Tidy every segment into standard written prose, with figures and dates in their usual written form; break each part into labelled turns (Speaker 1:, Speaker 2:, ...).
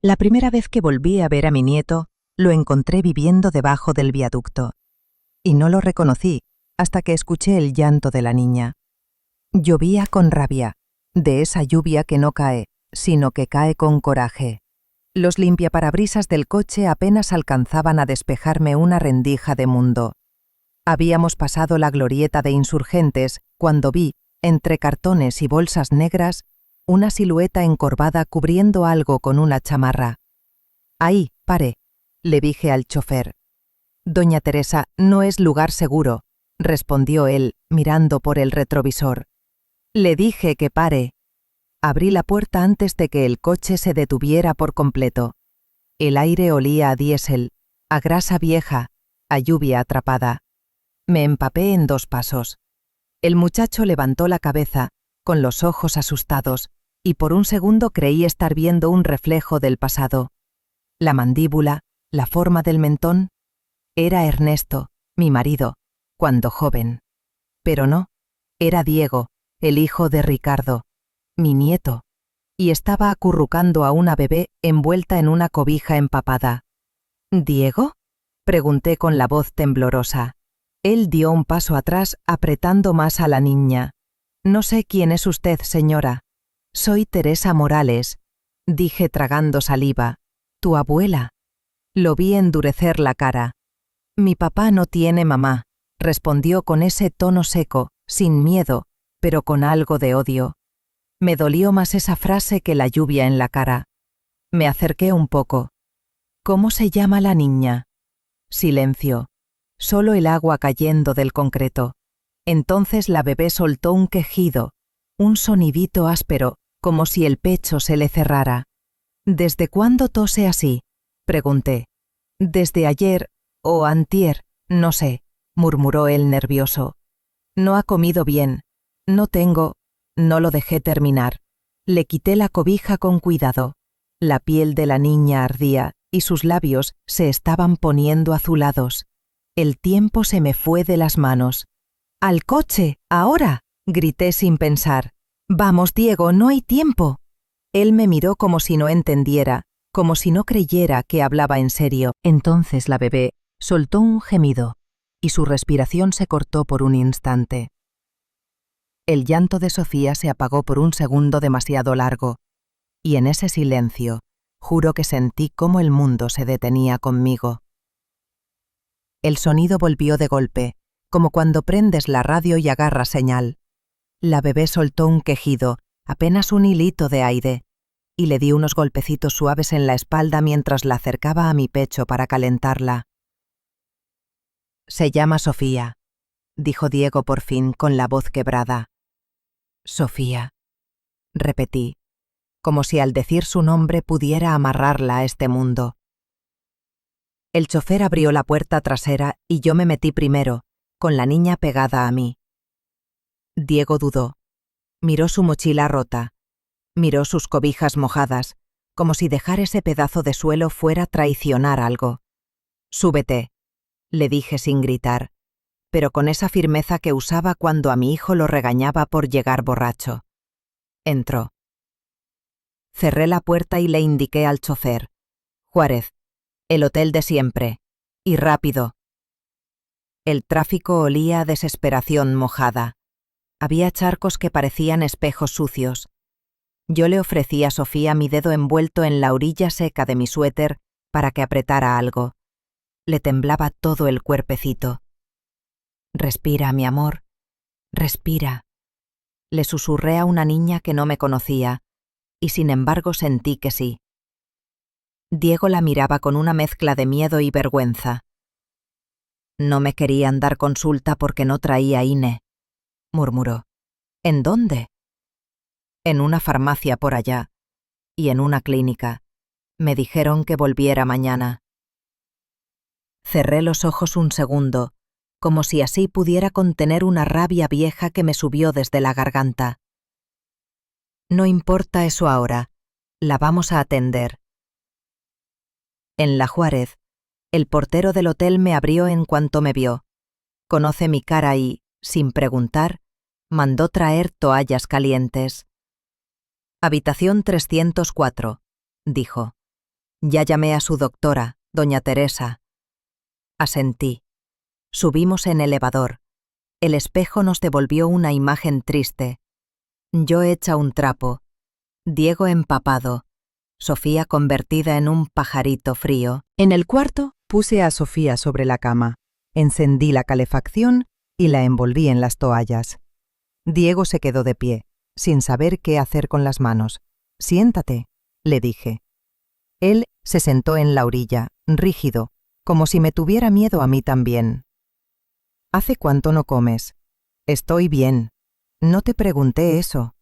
Speaker 1: La primera vez que volví a ver a mi nieto, lo encontré viviendo debajo del viaducto. Y no lo reconocí hasta que escuché el llanto de la niña. Llovía con rabia, de esa lluvia que no cae, sino que cae con coraje. Los limpiaparabrisas del coche apenas alcanzaban a despejarme una rendija de mundo. Habíamos pasado la glorieta de Insurgentes cuando vi, entre cartones y bolsas negras, una silueta encorvada cubriendo algo con una chamarra. «Ahí, pare», le dije al chofer. «Doña Teresa, no es lugar seguro», respondió él, mirando por el retrovisor. «Le dije que pare». Abrí la puerta antes de que el coche se detuviera por completo. El aire olía a diésel, a grasa vieja, a lluvia atrapada. Me empapé en 2 pasos. El muchacho levantó la cabeza, con los ojos asustados, y por un segundo creí estar viendo un reflejo del pasado. La mandíbula, la forma del mentón. Era Ernesto, mi marido, cuando joven. Pero no, era Diego, el hijo de Ricardo, mi nieto, y estaba acurrucando a una bebé envuelta en una cobija empapada. «¿Diego?», pregunté con la voz temblorosa. Él dio un paso atrás, apretando más a la niña. «No sé quién es usted, señora». «Soy Teresa Morales», dije tragando saliva. «Tu abuela». Lo vi endurecer la cara. «Mi papá no tiene mamá», respondió con ese tono seco, sin miedo, pero con algo de odio. Me dolió más esa frase que la lluvia en la cara. Me acerqué un poco. «¿Cómo se llama la niña?» Silencio. Solo el agua cayendo del concreto. Entonces la bebé soltó un quejido, un sonidito áspero, como si el pecho se le cerrara. «¿Desde cuándo tose así?», pregunté. «Desde ayer, o antier, no sé», murmuró él nervioso. «No ha comido bien. No tengo». No lo dejé terminar. Le quité la cobija con cuidado. La piel de la niña ardía y sus labios se estaban poniendo azulados. El tiempo se me fue de las manos. «¡Al coche, ahora!», grité sin pensar. «Vamos, Diego, no hay tiempo». Él me miró como si no entendiera, como si no creyera que hablaba en serio. Entonces la bebé soltó un gemido y su respiración se cortó por un instante. El llanto de Sofía se apagó por un segundo demasiado largo, y en ese silencio, juro que sentí cómo el mundo se detenía conmigo. El sonido volvió de golpe, como cuando prendes la radio y agarras señal. La bebé soltó un quejido, apenas un hilito de aire, y le di unos golpecitos suaves en la espalda mientras la acercaba a mi pecho para calentarla. «Se llama Sofía», dijo Diego por fin con la voz quebrada. «Sofía», repetí, como si al decir su nombre pudiera amarrarla a este mundo. El chofer abrió la puerta trasera y yo me metí primero, con la niña pegada a mí. Diego dudó. Miró su mochila rota. Miró sus cobijas mojadas, como si dejar ese pedazo de suelo fuera traicionar algo. «Súbete», le dije sin gritar, pero con esa firmeza que usaba cuando a mi hijo lo regañaba por llegar borracho. Entró. Cerré la puerta y le indiqué al chofer. «Juárez, el hotel de siempre. Y rápido». El tráfico olía a desesperación mojada. Había charcos que parecían espejos sucios. Yo le ofrecí a Sofía mi dedo envuelto en la orilla seca de mi suéter para que apretara algo. Le temblaba todo el cuerpecito. «Respira, mi amor, respira», le susurré a una niña que no me conocía, y sin embargo sentí que sí. Diego la miraba con una mezcla de miedo y vergüenza. «No me querían dar consulta porque no traía INE», murmuró. «¿En dónde?» «En una farmacia por allá, y en una clínica. Me dijeron que volviera mañana». Cerré los ojos un segundo, como si así pudiera contener una rabia vieja que me subió desde la garganta. «No importa eso ahora, la vamos a atender». En la Juárez, el portero del hotel me abrió en cuanto me vio. Conoce mi cara y, sin preguntar, mandó traer toallas calientes. «Habitación 304», dijo. Ya llamé a su doctora, doña Teresa. Asentí. Subimos en elevador. El espejo nos devolvió una imagen triste. Yo hecha un trapo. Diego empapado. Sofía convertida en un pajarito frío. En el cuarto puse a Sofía sobre la cama, encendí la calefacción y la envolví en las toallas. Diego se quedó de pie, sin saber qué hacer con las manos. «Siéntate», le dije. Él se sentó en la orilla, rígido, como si me tuviera miedo a mí también. «¿Hace cuánto no comes?» «Estoy bien. No te pregunté eso».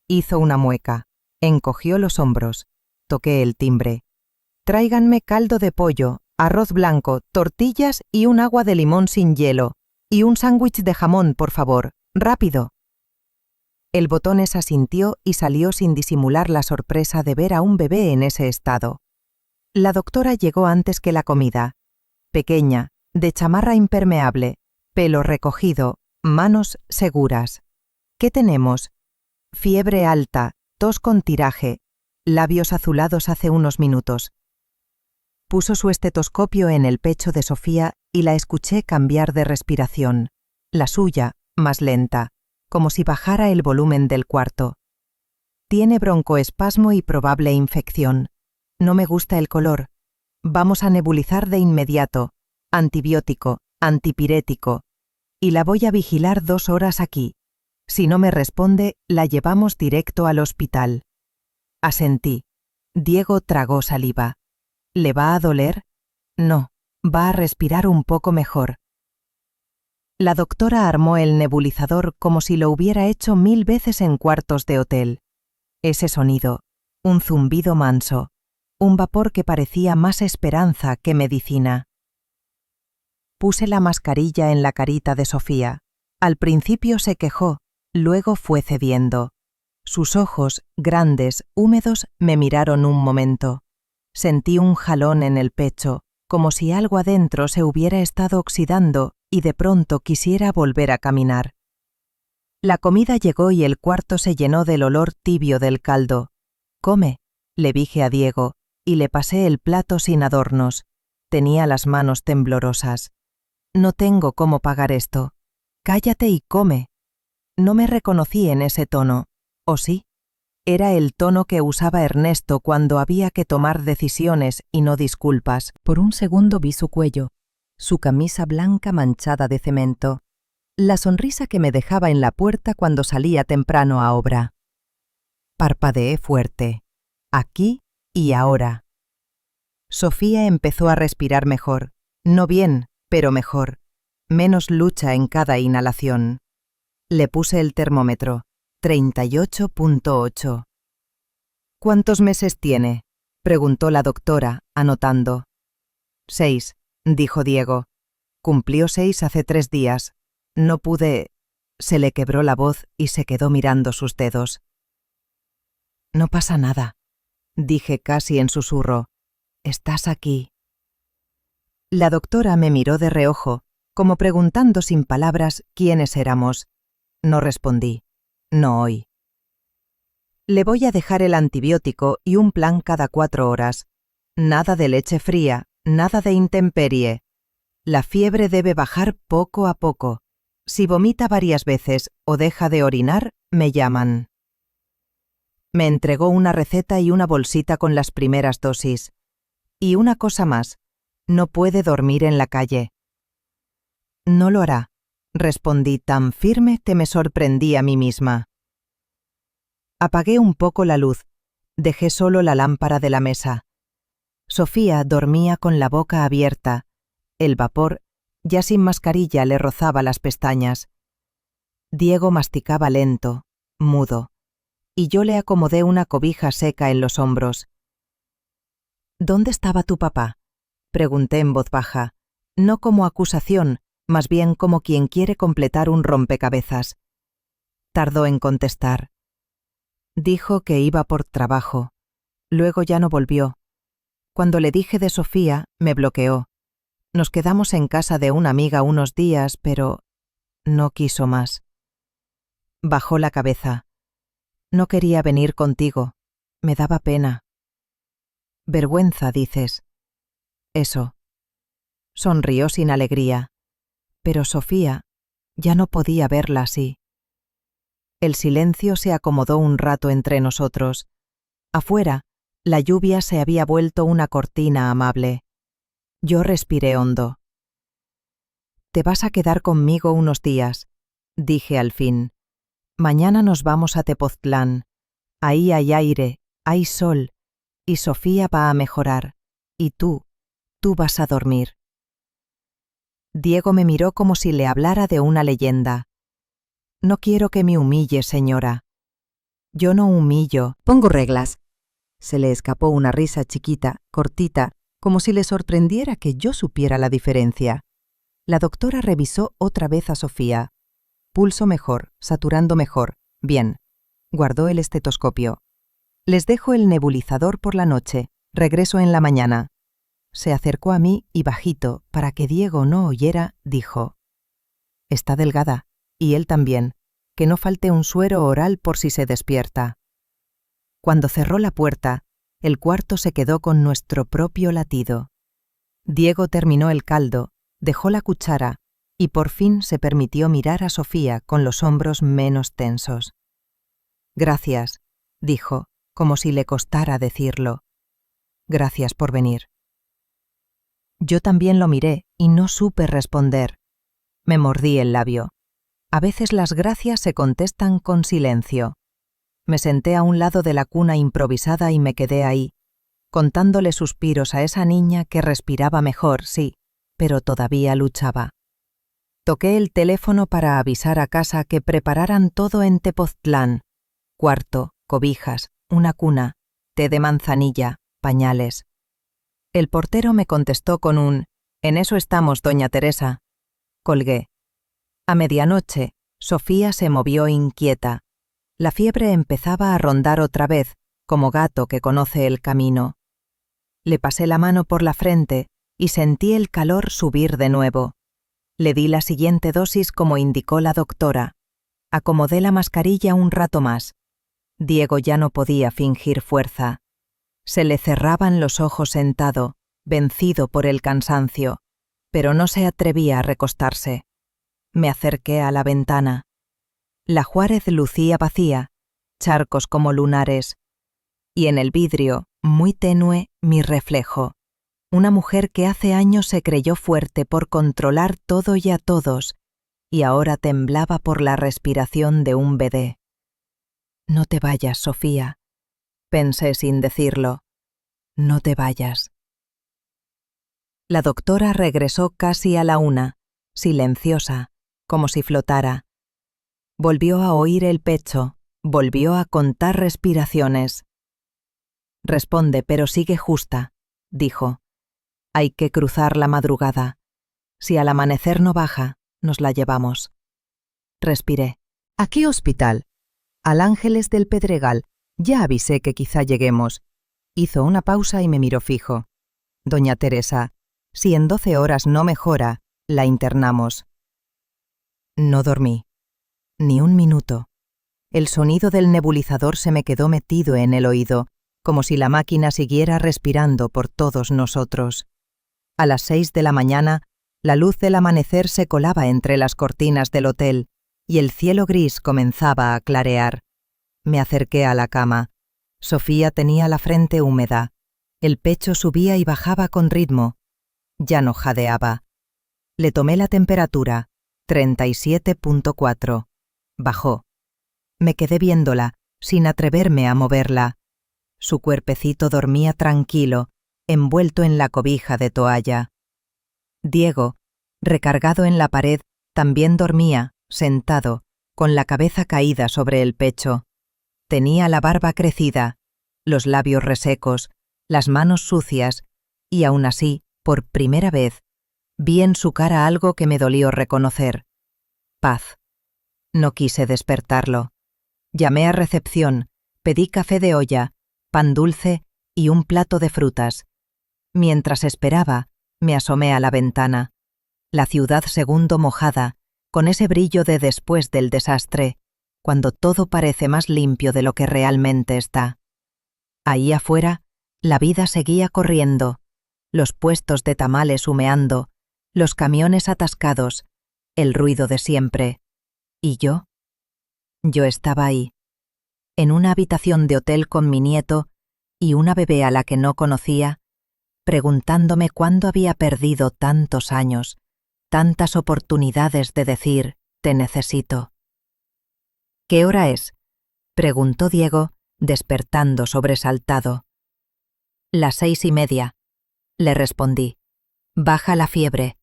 Speaker 1: Hizo una mueca, encogió los hombros. Toqué el timbre. «Tráiganme caldo de pollo, arroz blanco, tortillas y un agua de limón sin hielo. Y un sándwich de jamón, por favor. Rápido». El botones asintió y salió sin disimular la sorpresa de ver a un bebé en ese estado. La doctora llegó antes que la comida. Pequeña, de chamarra impermeable, pelo recogido, manos seguras. «¿Qué tenemos?» «Fiebre alta, tos con tiraje, labios azulados hace unos minutos». Puso su estetoscopio en el pecho de Sofía y la escuché cambiar de respiración. La suya, más lenta, como si bajara el volumen del cuarto. «Tiene broncoespasmo y probable infección. No me gusta el color. Vamos a nebulizar de inmediato. Antibiótico, antipirético. Y la voy a vigilar 2 horas aquí. Si no me responde, la llevamos directo al hospital». Asentí. Diego tragó saliva. «¿Le va a doler?» «No, va a respirar un poco mejor». La doctora armó el nebulizador como si lo hubiera hecho 1000 veces en cuartos de hotel. Ese sonido, un zumbido manso, un vapor que parecía más esperanza que medicina. Puse la mascarilla en la carita de Sofía. Al principio se quejó, luego fue cediendo. Sus ojos, grandes, húmedos, me miraron un momento. Sentí un jalón en el pecho, como si algo adentro se hubiera estado oxidando y de pronto quisiera volver a caminar. La comida llegó y el cuarto se llenó del olor tibio del caldo. «Come», le dije a Diego, y le pasé el plato sin adornos. Tenía las manos temblorosas. «No tengo cómo pagar esto. Cállate y come». No me reconocí en ese tono. ¿O sí? Era el tono que usaba Ernesto cuando había que tomar decisiones y no disculpas. Por un segundo vi su cuello, su camisa blanca manchada de cemento, la sonrisa que me dejaba en la puerta cuando salía temprano a obra. Parpadeé fuerte. Aquí y ahora. Sofía empezó a respirar mejor. No bien, pero mejor. Menos lucha en cada inhalación. Le puse el termómetro. 38.8. «¿Cuántos meses tiene?», preguntó la doctora, anotando. 6, dijo Diego. «Cumplió 6 hace 3 días. No pude...». Se le quebró la voz y se quedó mirando sus dedos. «No pasa nada», dije casi en susurro. «Estás aquí». La doctora me miró de reojo, como preguntando sin palabras quiénes éramos. No respondí. «No hoy». «Le voy a dejar el antibiótico y un plan cada 4 horas. Nada de leche fría, nada de intemperie. La fiebre debe bajar poco a poco. Si vomita varias veces o deja de orinar, me llaman». Me entregó una receta y una bolsita con las primeras dosis. «Y una cosa más, no puede dormir en la calle». «No lo hará», respondí tan firme que me sorprendí a mí misma. Apagué un poco la luz, dejé solo la lámpara de la mesa. Sofía dormía con la boca abierta. El vapor, ya sin mascarilla, le rozaba las pestañas. Diego masticaba lento, mudo, y yo le acomodé una cobija seca en los hombros. «¿Dónde estaba tu papá?», pregunté en voz baja, no como acusación, más bien como quien quiere completar un rompecabezas. Tardó en contestar. Dijo que iba por trabajo. Luego ya no volvió. Cuando le dije de Sofía, me bloqueó. Nos quedamos en casa de una amiga unos días, pero no quiso más. Bajó la cabeza. «No quería venir contigo. Me daba pena». Vergüenza, dices. Eso. Sonrió sin alegría. Pero Sofía ya no podía verla así. El silencio se acomodó un rato entre nosotros. Afuera, la lluvia se había vuelto una cortina amable. Yo respiré hondo. «Te vas a quedar conmigo unos días», dije al fin. «Mañana nos vamos a Tepoztlán. Ahí hay aire, hay sol, y Sofía va a mejorar. Y tú vas a dormir». Diego me miró como si le hablara de una leyenda. «No quiero que me humille, señora». «Yo no humillo».
Speaker 2: Pongo reglas. Se le escapó una risa chiquita, cortita, como si le sorprendiera que yo supiera la diferencia. La doctora revisó otra vez a Sofía. Pulso mejor, saturando mejor. Bien. Guardó el estetoscopio. «Les dejo el nebulizador por la noche. Regreso en la mañana». Se acercó a mí y bajito, para que Diego no oyera, dijo: «Está delgada, y él también. Que no falte un suero oral por si se despierta». Cuando cerró la puerta, el cuarto se quedó con nuestro propio latido. Diego terminó el caldo, dejó la cuchara y por fin se permitió mirar a Sofía con los hombros menos tensos. «Gracias», dijo, como si le costara decirlo. «Gracias por venir». Yo también lo miré y no supe responder. Me mordí el labio. A veces las gracias se contestan con silencio. Me senté a un lado de la cuna improvisada y me quedé ahí, contándole suspiros a esa niña que respiraba mejor, sí, pero todavía luchaba. Toqué el teléfono para avisar a casa que prepararan todo en Tepoztlán: cuarto, cobijas, una cuna, té de manzanilla, pañales. El portero me contestó con un «En eso estamos, doña Teresa». Colgué. A medianoche, Sofía se movió inquieta. La fiebre empezaba a rondar otra vez, como gato que conoce el camino. Le pasé la mano por la frente y sentí el calor subir de nuevo. Le di la siguiente dosis como indicó la doctora. Acomodé la mascarilla un rato más. Diego ya no podía fingir fuerza. Se le cerraban los ojos sentado, vencido por el cansancio, pero no se atrevía a recostarse. Me acerqué a la ventana. La Juárez lucía vacía, charcos como lunares, y en el vidrio, muy tenue, mi reflejo. Una mujer que hace años se creyó fuerte por controlar todo y a todos, y ahora temblaba por la respiración de un bebé. «No te vayas, Sofía», pensé sin decirlo. «No te vayas». La doctora regresó casi a la 1, silenciosa, como si flotara. Volvió a oír el pecho, volvió a contar respiraciones. «Responde, pero sigue justa», dijo. «Hay que cruzar la madrugada. Si al amanecer no baja, nos la llevamos». Respiré. «¿A qué hospital?» «Al Ángeles del Pedregal. Ya avisé que quizá lleguemos». Hizo una pausa y me miró fijo. «Doña Teresa, si en 12 horas no mejora, la internamos». No dormí. Ni un minuto. El sonido del nebulizador se me quedó metido en el oído, como si la máquina siguiera respirando por todos nosotros. A las 6 de la mañana, la luz del amanecer se colaba entre las cortinas del hotel y el cielo gris comenzaba a clarear. Me acerqué a la cama. Sofía tenía la frente húmeda. El pecho subía y bajaba con ritmo. Ya no jadeaba. Le tomé la temperatura, 37.4. Bajó. Me quedé viéndola, sin atreverme a moverla. Su cuerpecito dormía tranquilo, envuelto en la cobija de toalla. Diego, recargado en la pared, también dormía, sentado, con la cabeza caída sobre el pecho. Tenía la barba crecida, los labios resecos, las manos sucias, y aún así, por primera vez, vi en su cara algo que me dolió reconocer: paz. No quise despertarlo. Llamé a recepción, pedí café de olla, pan dulce y un plato de frutas. Mientras esperaba, me asomé a la ventana. La ciudad segundo mojada, con ese brillo de después del desastre, cuando todo parece más limpio de lo que realmente está. Ahí afuera, La vida seguía corriendo, los puestos de tamales humeando, los camiones atascados, el ruido de siempre. ¿Y yo? Yo estaba ahí, en una habitación de hotel con mi nieto y una bebé a la que no conocía, preguntándome cuándo había perdido tantos años, tantas oportunidades de decir «te necesito». «¿Qué hora es?», preguntó Diego, despertando sobresaltado. «Las 6:30», le respondí. «Baja la fiebre».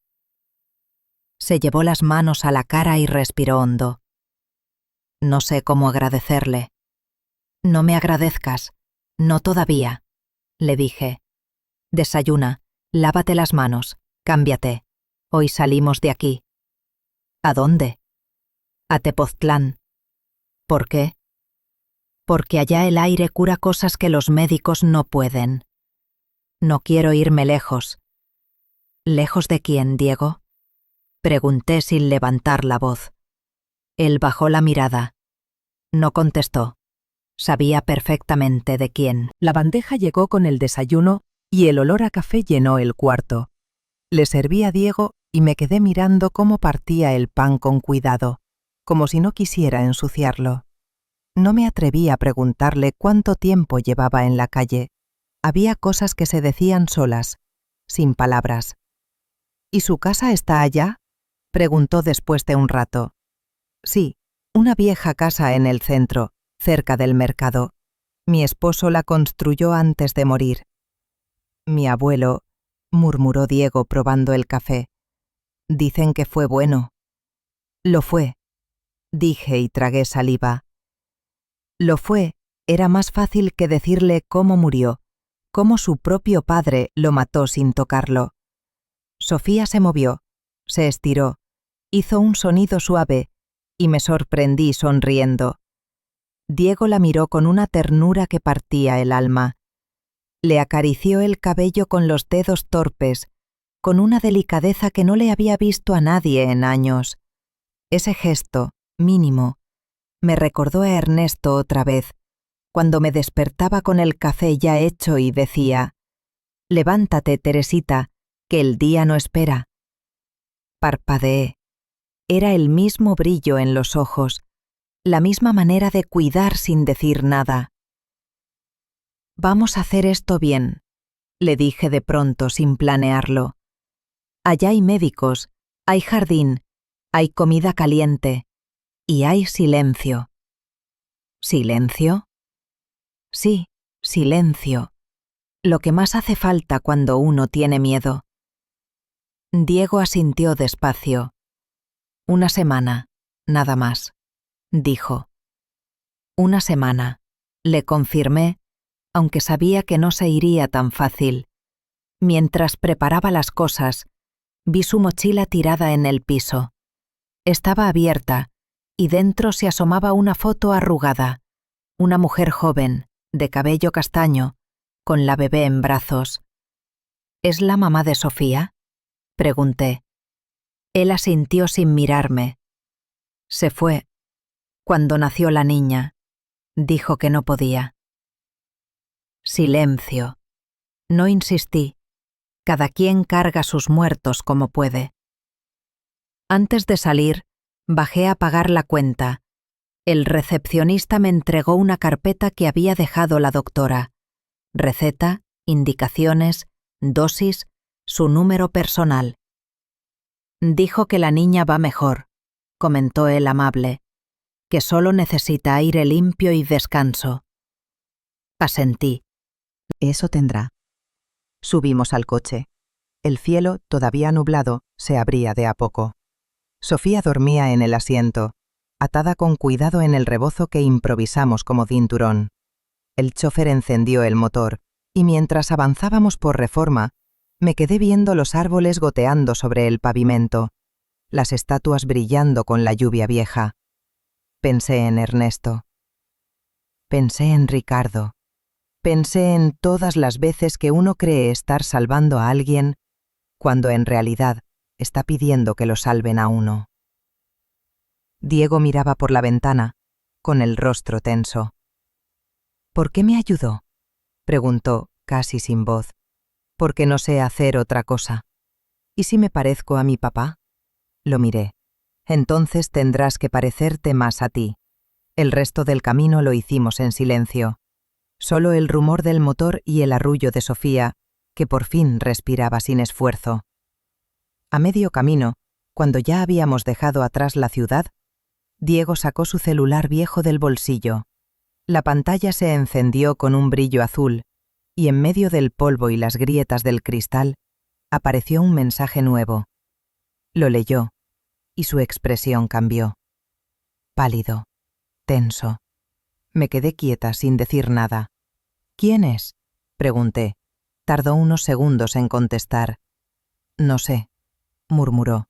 Speaker 2: Se llevó las manos a la cara y respiró hondo. No sé cómo agradecerle. «No me agradezcas, no todavía», le dije. «Desayuna, lávate las manos, cámbiate. Hoy salimos de aquí». «¿A dónde?» «A Tepoztlán». «¿Por qué?» «Porque allá el aire cura cosas que los médicos no pueden». «No quiero irme lejos». «¿Lejos de quién, Diego?», pregunté sin levantar la voz. Él bajó la mirada. No contestó. Sabía perfectamente de quién.
Speaker 1: La bandeja llegó con el desayuno y el olor a café llenó el cuarto. Le serví a Diego y me quedé mirando cómo partía el pan con cuidado, como si no quisiera ensuciarlo. No me atreví a preguntarle cuánto tiempo llevaba en la calle. Había cosas que se decían solas, sin palabras. «¿Y su casa está allá?», preguntó después de un rato. «Sí, una vieja casa en el centro, cerca del mercado. Mi esposo la construyó antes de morir». «Mi abuelo», murmuró Diego probando el café. «Dicen que fue bueno». «Lo fue», dije y tragué saliva. «Lo fue» era más fácil que decirle cómo murió, cómo su propio padre lo mató sin tocarlo. Sofía se movió, se estiró, hizo un sonido suave y me sorprendí sonriendo. Diego la miró con una ternura que partía el alma. Le acarició el cabello con los dedos torpes, con una delicadeza que no le había visto a nadie en años. Ese gesto, mínimo, me recordó a Ernesto otra vez, cuando me despertaba con el café ya hecho y decía: «Levántate, Teresita, que el día no espera». Parpadeé. Era el mismo brillo en los ojos, la misma manera de cuidar sin decir nada. «Vamos a hacer esto bien», le dije de pronto sin planearlo. «Allá hay médicos, hay jardín, hay comida caliente y hay silencio». ¿Silencio? Sí, silencio. Lo que más hace falta cuando uno tiene miedo. Diego asintió despacio. «Una semana, nada más», dijo. «Una semana», le confirmé, aunque sabía que no se iría tan fácil. Mientras preparaba las cosas, vi su mochila tirada en el piso. Estaba abierta, y dentro se asomaba una foto arrugada, una mujer joven, de cabello castaño, con la bebé en brazos. «¿Es la mamá de Sofía?», pregunté. Él asintió sin mirarme. «Se fue cuando nació la niña. Dijo que no podía». Silencio. No insistí. Cada quien carga sus muertos como puede. Antes de salir, bajé a pagar la cuenta. El recepcionista me entregó una carpeta que había dejado la doctora. Receta, indicaciones, dosis, su número personal. «Dijo que la niña va mejor», comentó el amable, «que solo necesita aire limpio y descanso». Asentí.
Speaker 2: Eso tendrá. Subimos al coche. El cielo, todavía nublado, se abría de a poco. Sofía dormía en el asiento, atada con cuidado en el rebozo que improvisamos como cinturón. El chofer encendió el motor, y mientras avanzábamos por Reforma, me quedé viendo los árboles goteando sobre el pavimento, las estatuas brillando con la lluvia vieja. Pensé en Ernesto. Pensé en Ricardo. Pensé en todas las veces que uno cree estar salvando a alguien, cuando en realidad está pidiendo que lo salven a uno. Diego miraba por la ventana, con el rostro tenso. «¿Por qué me ayudó?», preguntó, casi sin voz, porque no sé hacer otra cosa. ¿Y si me parezco a mi papá? Lo miré. Entonces tendrás que parecerte más a ti. El resto del camino lo hicimos en silencio. Solo el rumor del motor y el arrullo de Sofía, que por fin respiraba sin esfuerzo. A medio camino, cuando ya habíamos dejado atrás la ciudad, Diego sacó su celular viejo del bolsillo. La pantalla se encendió con un brillo azul, y en medio del polvo y las grietas del cristal, apareció un mensaje nuevo. Lo leyó, y su expresión cambió. Pálido, tenso. Me quedé quieta sin decir nada. ¿Quién es?, pregunté. Tardó unos segundos en contestar. No sé, murmuró,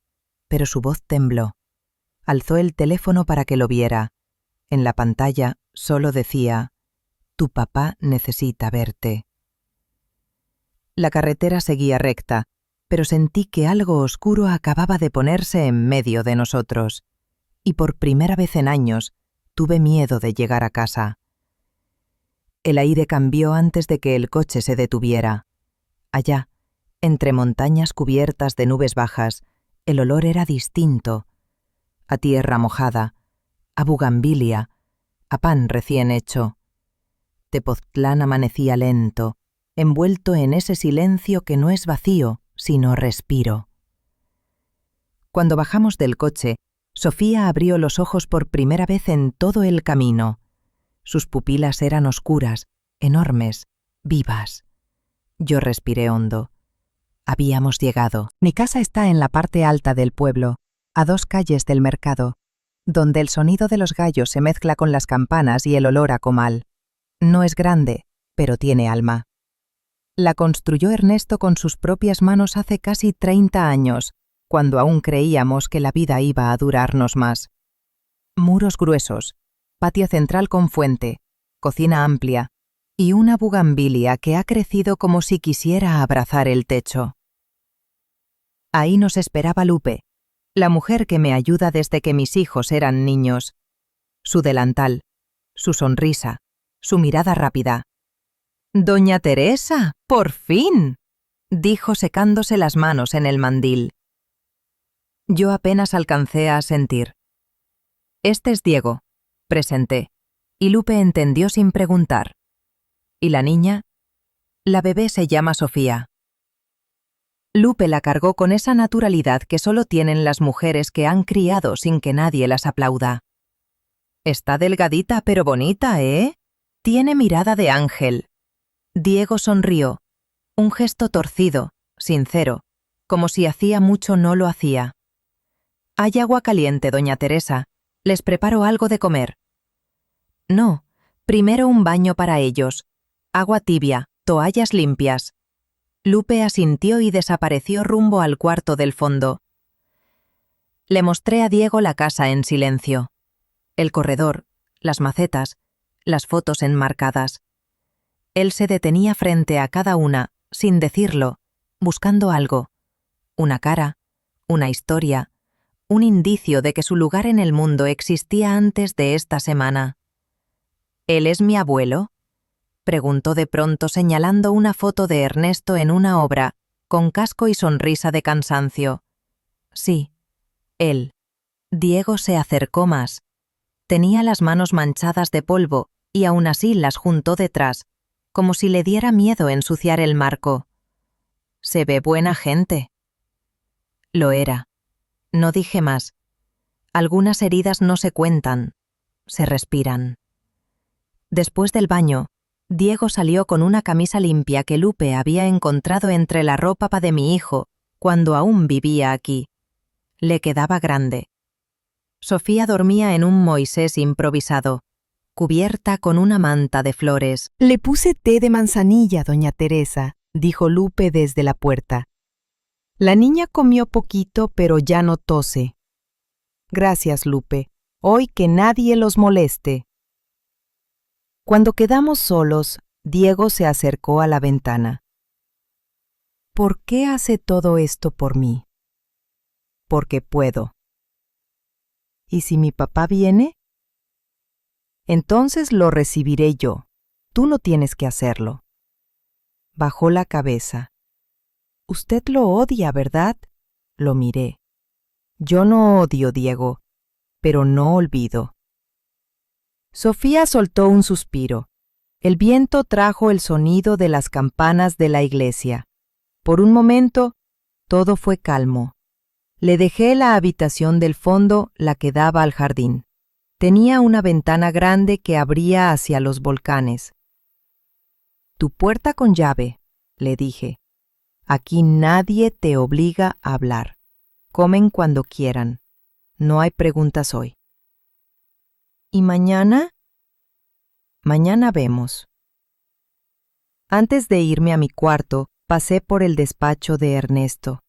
Speaker 2: pero su voz tembló. Alzó el teléfono para que lo viera. En la pantalla solo decía: «Tu papá necesita verte». La carretera seguía recta, pero sentí que algo oscuro acababa de ponerse en medio de nosotros, y por primera vez en años tuve miedo de llegar a casa. El aire cambió antes de que el coche se detuviera. Allá, entre montañas cubiertas de nubes bajas, el olor era distinto: a tierra mojada, a bugambilia, a pan recién hecho. Tepoztlán amanecía lento, envuelto en ese silencio que no es vacío, sino respiro. Cuando bajamos del coche, Sofía abrió los ojos por primera vez en todo el camino. Sus pupilas eran oscuras, enormes, vivas. Yo respiré hondo. Habíamos llegado.
Speaker 1: Mi casa está en la parte alta del pueblo, a 2 calles del mercado, donde el sonido de los gallos se mezcla con las campanas y el olor a comal. No es grande, pero tiene alma. La construyó Ernesto con sus propias manos hace casi 30 años, cuando aún creíamos que la vida iba a durarnos más. Muros gruesos, patio central con fuente, cocina amplia y una bugambilia que ha crecido como si quisiera abrazar el techo. Ahí nos esperaba Lupe, la mujer que me ayuda desde que mis hijos eran niños. Su delantal, su sonrisa, su mirada rápida. «Doña Teresa, por fin», dijo secándose las manos en el mandil. Yo apenas alcancé a asentir. «Este es Diego», presenté, y Lupe entendió sin preguntar. «¿Y la niña?» «La bebé se llama Sofía». Lupe la cargó con esa naturalidad que solo tienen las mujeres que han criado sin que nadie las aplauda. «Está delgadita pero bonita, ¿eh? Tiene mirada de ángel». Diego sonrió, un gesto torcido, sincero, como si hacía mucho no lo hacía. «Hay agua caliente, doña Teresa. Les preparo algo de comer». «No, primero un baño para ellos. Agua tibia, toallas limpias». Lupe asintió y desapareció rumbo al cuarto del fondo. Le mostré a Diego la casa en silencio. El corredor, las macetas, las fotos enmarcadas. Él se detenía frente a cada una, sin decirlo, buscando algo. Una cara, una historia, un indicio de que su lugar en el mundo existía antes de esta semana. «¿Él es mi abuelo?», preguntó de pronto señalando una foto de Ernesto en una obra, con casco y sonrisa de cansancio. «Sí, él». Diego se acercó más. Tenía las manos manchadas de polvo y aún así las juntó detrás, como si le diera miedo ensuciar el marco. «Se ve buena gente». Lo era. No dije más. Algunas heridas no se cuentan, se respiran. Después del baño, Diego salió con una camisa limpia que Lupe había encontrado entre la ropa de mi hijo cuando aún vivía aquí. Le quedaba grande. Sofía dormía en un Moisés improvisado, cubierta con una manta de flores.
Speaker 3: «Le puse té de manzanilla, doña Teresa», dijo Lupe desde la puerta. «La niña comió poquito, pero ya no tose». «Gracias, Lupe. Hoy que nadie los moleste». Cuando quedamos solos, Diego se acercó a la ventana. «¿Por qué hace todo esto por mí?» «Porque puedo». «¿Y si mi papá viene?» «Entonces lo recibiré yo. Tú no tienes que hacerlo». bajó la cabeza. Usted lo odia, ¿verdad? Lo miré. Yo no odio, Diego, pero no olvido. Sofía soltó un suspiro. El viento trajo el sonido de las campanas de la iglesia. Por un momento, todo fue calmo. Le dejé la habitación del fondo, la que daba al jardín. Tenía una ventana grande que abría hacia los volcanes. Tu puerta con llave, le dije. Aquí nadie te obliga a hablar. Comen cuando quieran. No hay preguntas hoy. ¿Y mañana? Mañana vemos. Antes de irme a mi cuarto, pasé por el despacho de Ernesto.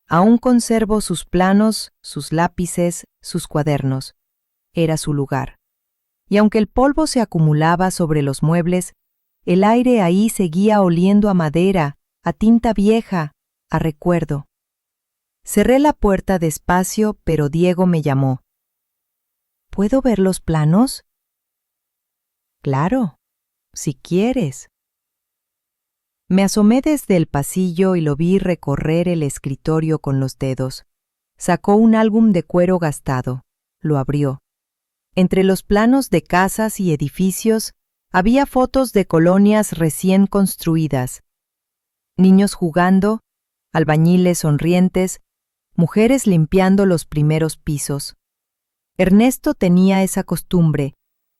Speaker 3: Aún conservo sus planos, sus lápices, sus cuadernos. Era su lugar. Y aunque el polvo se acumulaba sobre los muebles, el aire ahí seguía oliendo a madera, a tinta vieja, a recuerdo. Cerré la puerta despacio, pero Diego me llamó. ¿Puedo ver los planos? Claro, si quieres. Me asomé desde el pasillo y lo vi recorrer el escritorio con los dedos. Sacó un álbum de cuero gastado. Lo abrió. Entre los planos de casas y edificios había fotos de colonias recién construidas. Niños jugando, albañiles sonrientes, mujeres limpiando los primeros pisos. Ernesto tenía esa costumbre,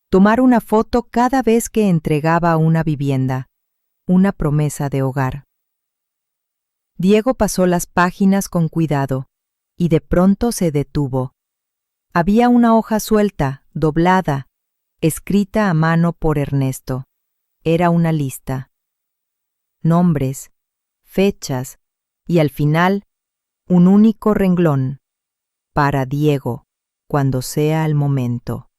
Speaker 3: tomar una foto cada vez que entregaba una vivienda, una promesa de hogar. Diego pasó las páginas con cuidado, y de pronto se detuvo. Había una hoja suelta, doblada, escrita a mano por Ernesto. Era una lista. Nombres, fechas, y al final, un único renglón. Para Diego, cuando sea el momento.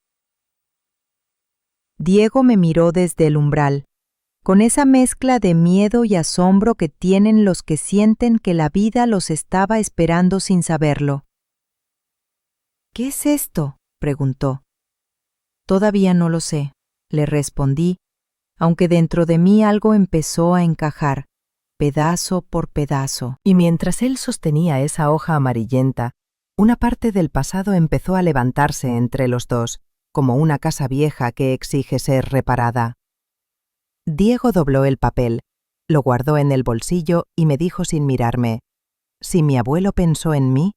Speaker 3: Diego me miró desde el umbral, con esa mezcla de miedo y asombro que tienen los que sienten que la vida los estaba esperando sin saberlo. ¿Qué es esto?, preguntó. Todavía no lo sé, le respondí, aunque dentro de mí algo empezó a encajar, pedazo por pedazo. Y mientras él sostenía esa hoja amarillenta, una parte del pasado empezó a levantarse entre los dos, como una casa vieja que exige ser reparada. Diego dobló el papel, lo guardó en el bolsillo y me dijo sin mirarme, «Si mi abuelo pensó en mí,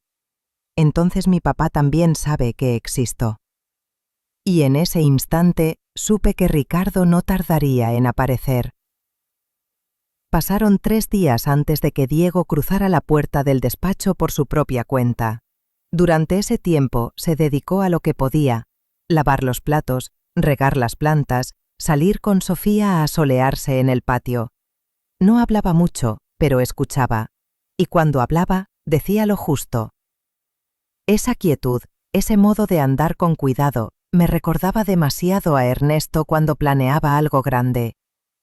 Speaker 3: entonces mi papá también sabe que existo». Y en ese instante supe que Ricardo no tardaría en aparecer. Pasaron 3 días antes de que Diego cruzara la puerta del despacho por su propia cuenta. Durante ese tiempo se dedicó a lo que podía, lavar los platos, regar las plantas, salir con Sofía a solearse en el patio. No hablaba mucho, pero escuchaba, y cuando hablaba, decía lo justo. Esa quietud, ese modo de andar con cuidado, me recordaba demasiado a Ernesto cuando planeaba algo grande.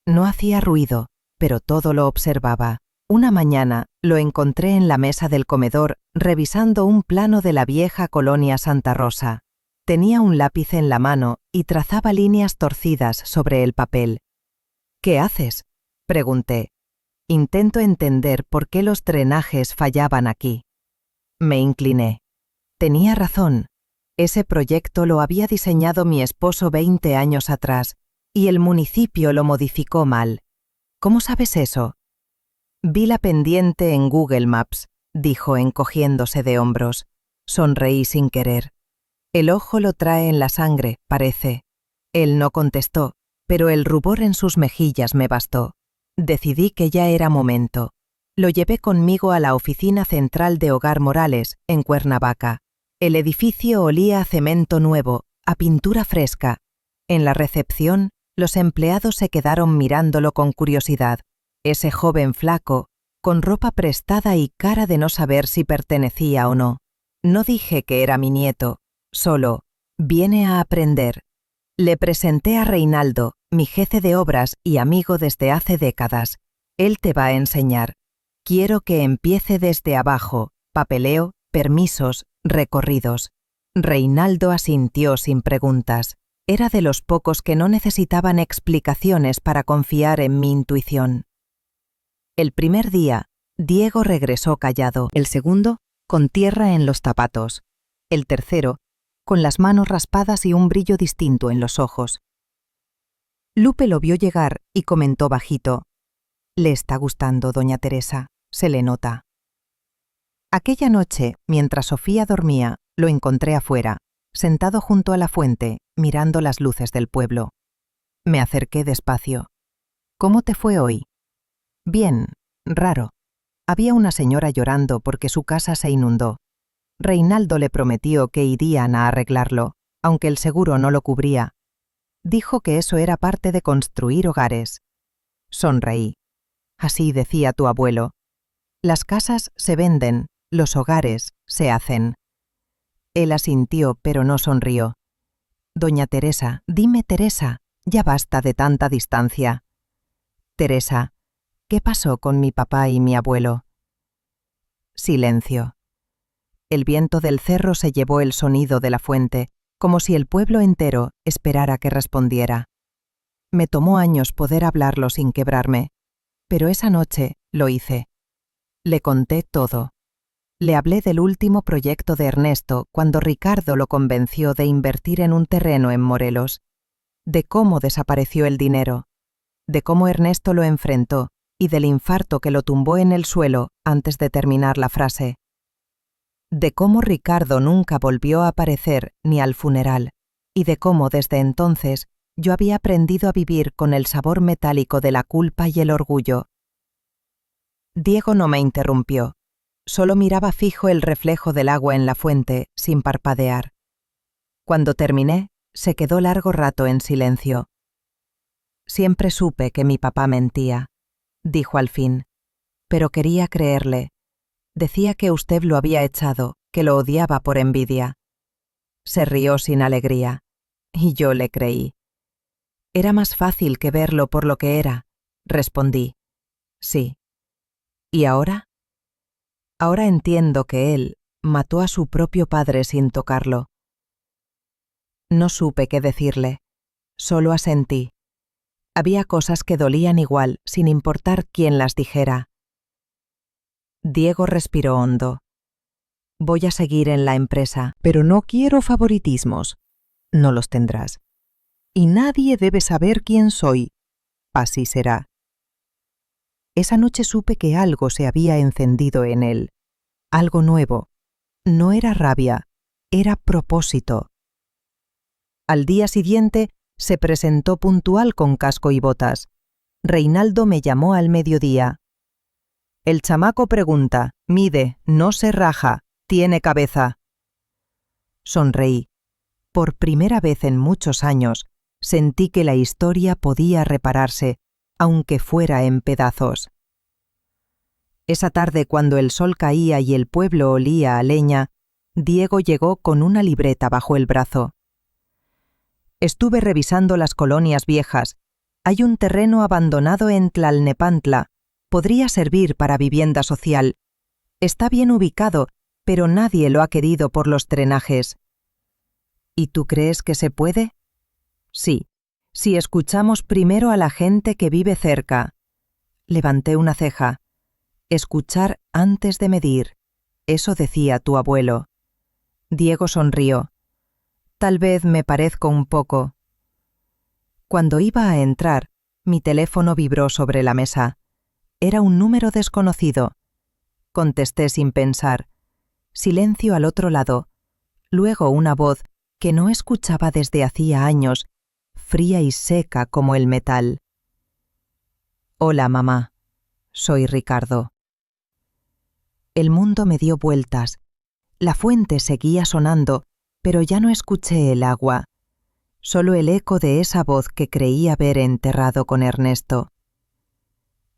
Speaker 3: No hacía ruido, pero todo lo observaba. Una mañana lo encontré en la mesa del comedor revisando un plano de la vieja colonia Santa Rosa. Tenía un lápiz en la mano y trazaba líneas torcidas sobre el papel. «¿Qué haces?», pregunté. «Intento entender por qué los drenajes fallaban aquí». Me incliné. Tenía razón. Ese proyecto lo había diseñado mi esposo 20 años atrás, y el municipio lo modificó mal. ¿Cómo sabes eso? Vi la pendiente en Google Maps, dijo encogiéndose de hombros. Sonreí sin querer. El ojo lo trae en la sangre, parece. Él no contestó, pero el rubor en sus mejillas me bastó. Decidí que ya era momento. Lo llevé conmigo a la oficina central de Hogar Morales, en Cuernavaca. El edificio olía a cemento nuevo, a pintura fresca. En la recepción, los empleados se quedaron mirándolo con curiosidad. Ese joven flaco, con ropa prestada y cara de no saber si pertenecía o no. No dije que era mi nieto, solo, viene a aprender. Le presenté a Reinaldo, mi jefe de obras y amigo desde hace décadas. Él te va a enseñar. Quiero que empiece desde abajo, papeleo, permisos, recorridos. Reinaldo asintió sin preguntas. Era de los pocos que no necesitaban explicaciones para confiar en mi intuición.
Speaker 2: El primer día, Diego regresó callado. El segundo, con tierra en los zapatos. El tercero, con las manos raspadas y un brillo distinto en los ojos. Lupe lo vio llegar y comentó bajito: «Le está gustando, doña Teresa, se le nota». Aquella noche, mientras Sofía dormía, lo encontré afuera, sentado junto a la fuente, mirando las luces del pueblo. Me acerqué despacio. «¿Cómo te fue hoy?» «Bien, raro. Había una señora llorando porque su casa se inundó. Reinaldo le prometió que irían a arreglarlo, aunque el seguro no lo cubría. Dijo que eso era parte de construir hogares». Sonreí. «Así decía tu abuelo. Las casas se venden, los hogares se hacen». Él asintió, pero no sonrió. «Doña Teresa, dime Teresa, ya basta de tanta distancia». «Teresa, ¿qué pasó con mi papá y mi abuelo?» Silencio. El viento del cerro se llevó el sonido de la fuente, como si el pueblo entero esperara que respondiera. Me tomó años poder hablarlo sin quebrarme, pero esa noche lo hice. Le conté todo. Le hablé del último proyecto de Ernesto cuando Ricardo lo convenció de invertir en un terreno en Morelos, de cómo desapareció el dinero, de cómo Ernesto lo enfrentó y del infarto que lo tumbó en el suelo antes de terminar la frase, de cómo Ricardo nunca volvió a aparecer ni al funeral y de cómo desde entonces yo había aprendido a vivir con el sabor metálico de la culpa y el orgullo. Diego no me interrumpió. Solo miraba fijo el reflejo del agua en la fuente, sin parpadear. Cuando terminé, se quedó largo rato en silencio. «Siempre supe que mi papá mentía», dijo al fin, «pero quería creerle. Decía que usted lo había echado, que lo odiaba por envidia». Se rió sin alegría, y yo le creí. «Era más fácil que verlo por lo que era», respondí. «Sí». «¿Y ahora?» «Ahora entiendo que él mató a su propio padre sin tocarlo». No supe qué decirle, solo asentí. Había cosas que dolían igual, sin importar quién las dijera. Diego respiró hondo. «Voy a seguir en la empresa, pero no quiero favoritismos». «No los tendrás. Y nadie debe saber quién soy. Así será». Esa noche supe que algo se había encendido en él. Algo nuevo. No era rabia, era propósito. Al día siguiente se presentó puntual con casco y botas. Reinaldo me llamó al mediodía. «El chamaco pregunta, mide, no se raja, tiene cabeza». Sonreí. Por primera vez en muchos años, sentí que la historia podía repararse, aunque fuera en pedazos. Esa tarde, cuando el sol caía y el pueblo olía a leña, Diego llegó con una libreta bajo el brazo. «Estuve revisando las colonias viejas. Hay un terreno abandonado en Tlalnepantla. Podría servir para vivienda social. Está bien ubicado, pero nadie lo ha querido por los drenajes». «¿Y tú crees que se puede?» «Sí, si escuchamos primero a la gente que vive cerca». Levanté una ceja. «Escuchar antes de medir», eso decía tu abuelo. Diego sonrió. «Tal vez me parezco un poco». Cuando iba a entrar, mi teléfono vibró sobre la mesa. Era un número desconocido. Contesté sin pensar. Silencio al otro lado. Luego una voz que no escuchaba desde hacía años, fría y seca como el metal. «Hola, mamá. Soy Ricardo». El mundo me dio vueltas. La fuente seguía sonando, pero ya no escuché el agua. Solo el eco de esa voz que creía haber enterrado con Ernesto.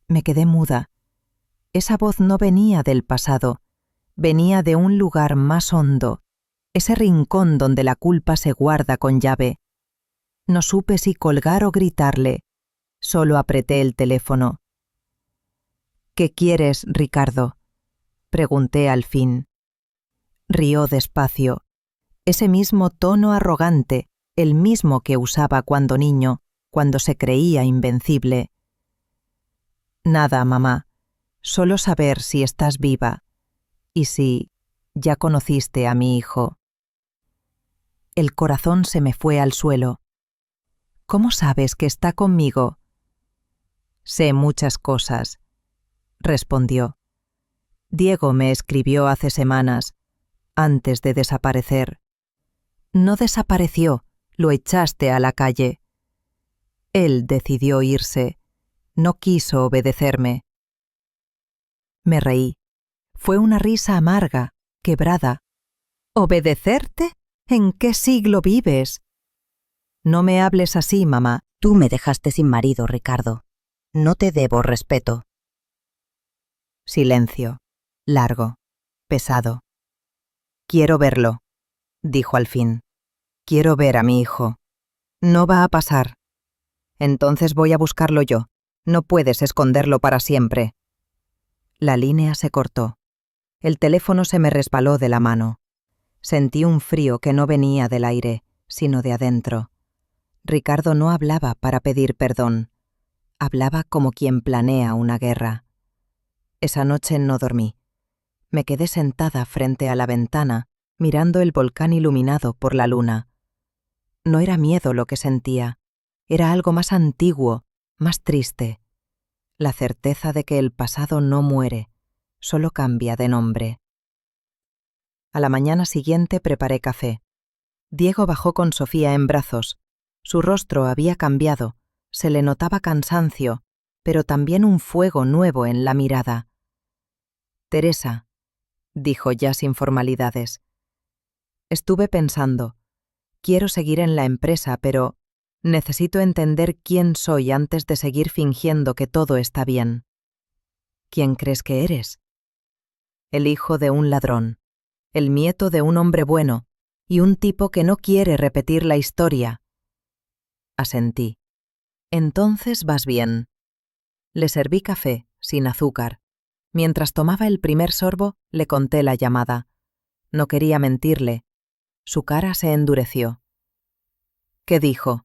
Speaker 2: Me quedé muda. Esa voz no venía del pasado, venía de un lugar más hondo, ese rincón donde la culpa se guarda con llave. No supe si colgar o gritarle. Solo apreté el teléfono. «¿Qué quieres, Ricardo?», pregunté al fin. Rió despacio. Ese mismo tono arrogante, el mismo que usaba cuando niño, cuando se creía invencible. «Nada, mamá. Solo saber si estás viva y si ya conociste a mi hijo. El corazón se me fue al suelo. ¿Cómo sabes que está conmigo? Sé muchas cosas, respondió. Diego me escribió hace semanas, antes de desaparecer. No desapareció, lo echaste a la calle. Él decidió irse, no quiso obedecerme. Me reí. Fue una risa amarga, quebrada. ¿Obedecerte? ¿En qué siglo vives? No me hables así, mamá.
Speaker 4: Tú me dejaste sin marido, Ricardo. No te debo respeto.
Speaker 2: Silencio, largo, pesado. Quiero verlo, dijo al fin. Quiero ver a mi hijo. No va a pasar. Entonces voy a buscarlo yo. No puedes esconderlo para siempre. La línea se cortó. El teléfono se me resbaló de la mano. Sentí un frío que no venía del aire, sino de adentro. Ricardo no hablaba para pedir perdón. Hablaba como quien planea una guerra. Esa noche no dormí. Me quedé sentada frente a la ventana, mirando el volcán iluminado por la luna. No era miedo lo que sentía. Era algo más antiguo, más triste. La certeza de que el pasado no muere, solo cambia de nombre. A la mañana siguiente preparé café. Diego bajó con Sofía en brazos. Su rostro había cambiado, se le notaba cansancio, pero también un fuego nuevo en la mirada. Teresa, dijo ya sin formalidades. Estuve pensando, quiero seguir en la empresa, pero necesito entender quién soy antes de seguir fingiendo que todo está bien. ¿Quién crees que eres? El hijo de un ladrón, el nieto de un hombre bueno y un tipo que no quiere repetir la historia. Asentí. Entonces vas bien. Le serví café, sin azúcar. Mientras tomaba el primer sorbo, le conté la llamada. No quería mentirle. Su cara se endureció. ¿Qué dijo?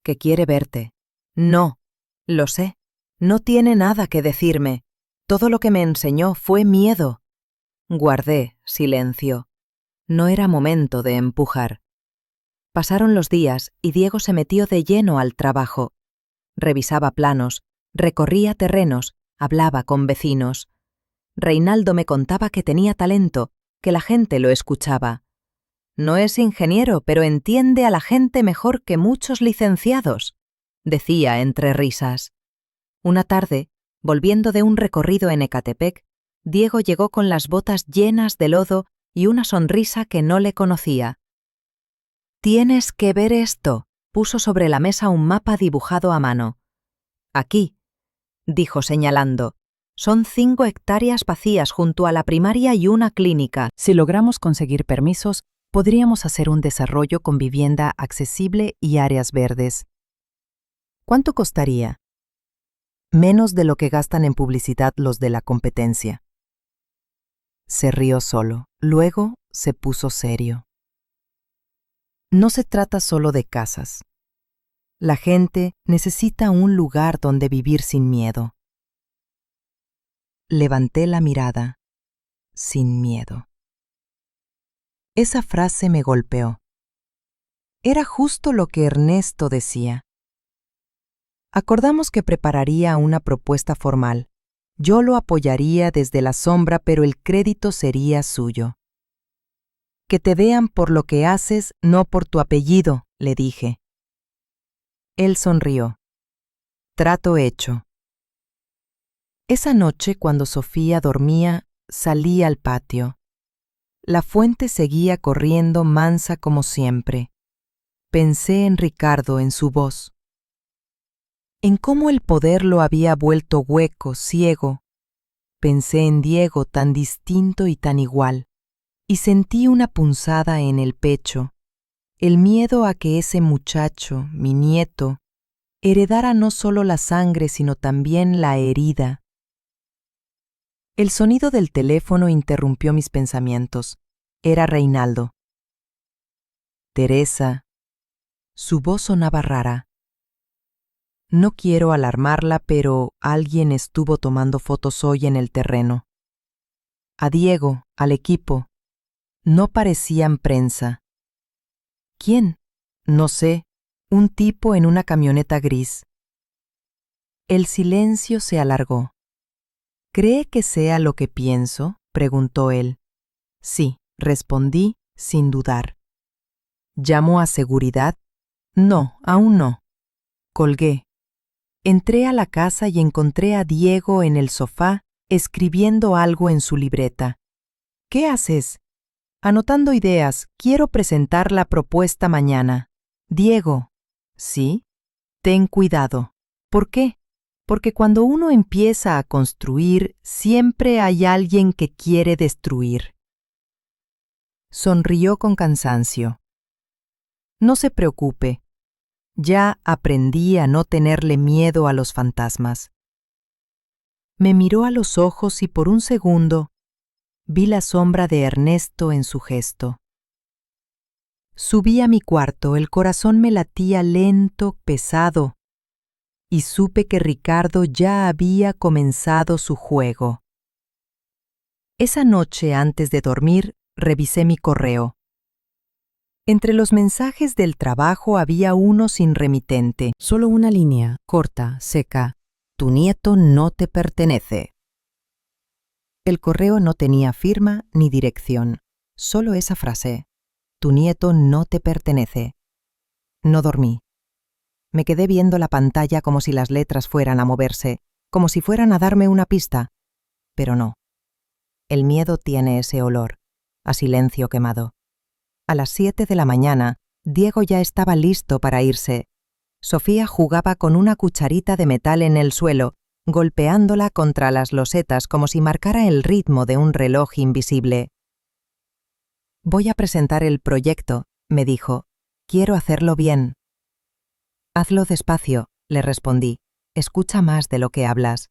Speaker 2: Que quiere verte. No, lo sé. No tiene nada que decirme. Todo lo que me enseñó fue miedo. Guardé silencio. No era momento de empujar. Pasaron los días y Diego se metió de lleno al trabajo. Revisaba planos, recorría terrenos, hablaba con vecinos. Reinaldo me contaba que tenía talento, que la gente lo escuchaba. No es ingeniero, pero entiende a la gente mejor que muchos licenciados, decía entre risas. Una tarde, volviendo de un recorrido en Ecatepec, Diego llegó con las botas llenas de lodo y una sonrisa que no le conocía. «Tienes que ver esto», puso sobre la mesa un mapa dibujado a mano. «Aquí», dijo señalando, «son 5 hectáreas vacías junto a la primaria y una clínica».
Speaker 3: Si logramos conseguir permisos, podríamos hacer un desarrollo con vivienda accesible y áreas verdes. ¿Cuánto costaría? Menos de lo que gastan en publicidad los de la competencia. Se rió solo, luego se puso serio. No se trata solo de casas. La gente necesita un lugar donde vivir sin miedo. Levanté la mirada, sin miedo. Esa frase me golpeó. Era justo lo que Ernesto decía. Acordamos que prepararía una propuesta formal. Yo lo apoyaría desde la sombra, pero el crédito sería suyo. Que te vean por lo que haces, no por tu apellido, le dije. Él sonrió. Trato hecho. Esa noche, cuando Sofía dormía, salí al patio. La fuente seguía corriendo mansa como siempre. Pensé en Ricardo, en su voz. En cómo el poder lo había vuelto hueco, ciego. Pensé en Diego, tan distinto y tan igual. Y sentí una punzada en el pecho, el miedo a que ese muchacho, mi nieto, heredara no solo la sangre, sino también la herida. El sonido del teléfono interrumpió mis pensamientos. Era Reinaldo. Teresa. Su voz sonaba rara.
Speaker 2: No quiero alarmarla, pero alguien estuvo tomando fotos hoy en el terreno. A Diego, al equipo. No parecían prensa. ¿Quién? No sé. Un tipo en una camioneta gris. El silencio se alargó. ¿Cree que sea lo que pienso?, preguntó él. Sí, respondí sin dudar. ¿Llamo a seguridad? No, aún no. Colgué. Entré a la casa y encontré a Diego en el sofá escribiendo algo en su libreta. ¿Qué haces? Anotando ideas. Quiero presentar la propuesta mañana. Diego. ¿Sí? Ten cuidado. ¿Por qué? Porque cuando uno empieza a construir, siempre hay alguien que quiere destruir. Sonrió con cansancio. No se preocupe. Ya aprendí a no tenerle miedo a los fantasmas. Me miró a los ojos y por un segundo vi la sombra de Ernesto en su gesto. Subí a mi cuarto, el corazón me latía lento, pesado, y supe que Ricardo ya había comenzado su juego. Esa noche, antes de dormir, revisé mi correo. Entre los mensajes del trabajo había uno sin remitente.
Speaker 3: Solo una línea, corta, seca.
Speaker 4: Tu nieto no te pertenece.
Speaker 2: El correo no tenía firma ni dirección, solo esa frase. Tu nieto no te pertenece. No dormí. Me quedé viendo la pantalla como si las letras fueran a moverse, como si fueran a darme una pista. Pero no. El miedo tiene ese olor, a silencio quemado. A las 7 de la mañana, Diego ya estaba listo para irse. Sofía jugaba con una cucharita de metal en el suelo, golpeándola contra las losetas como si marcara el ritmo de un reloj invisible. Voy a presentar el proyecto, me dijo. Quiero hacerlo bien. Hazlo despacio, le respondí. Escucha más de lo que hablas.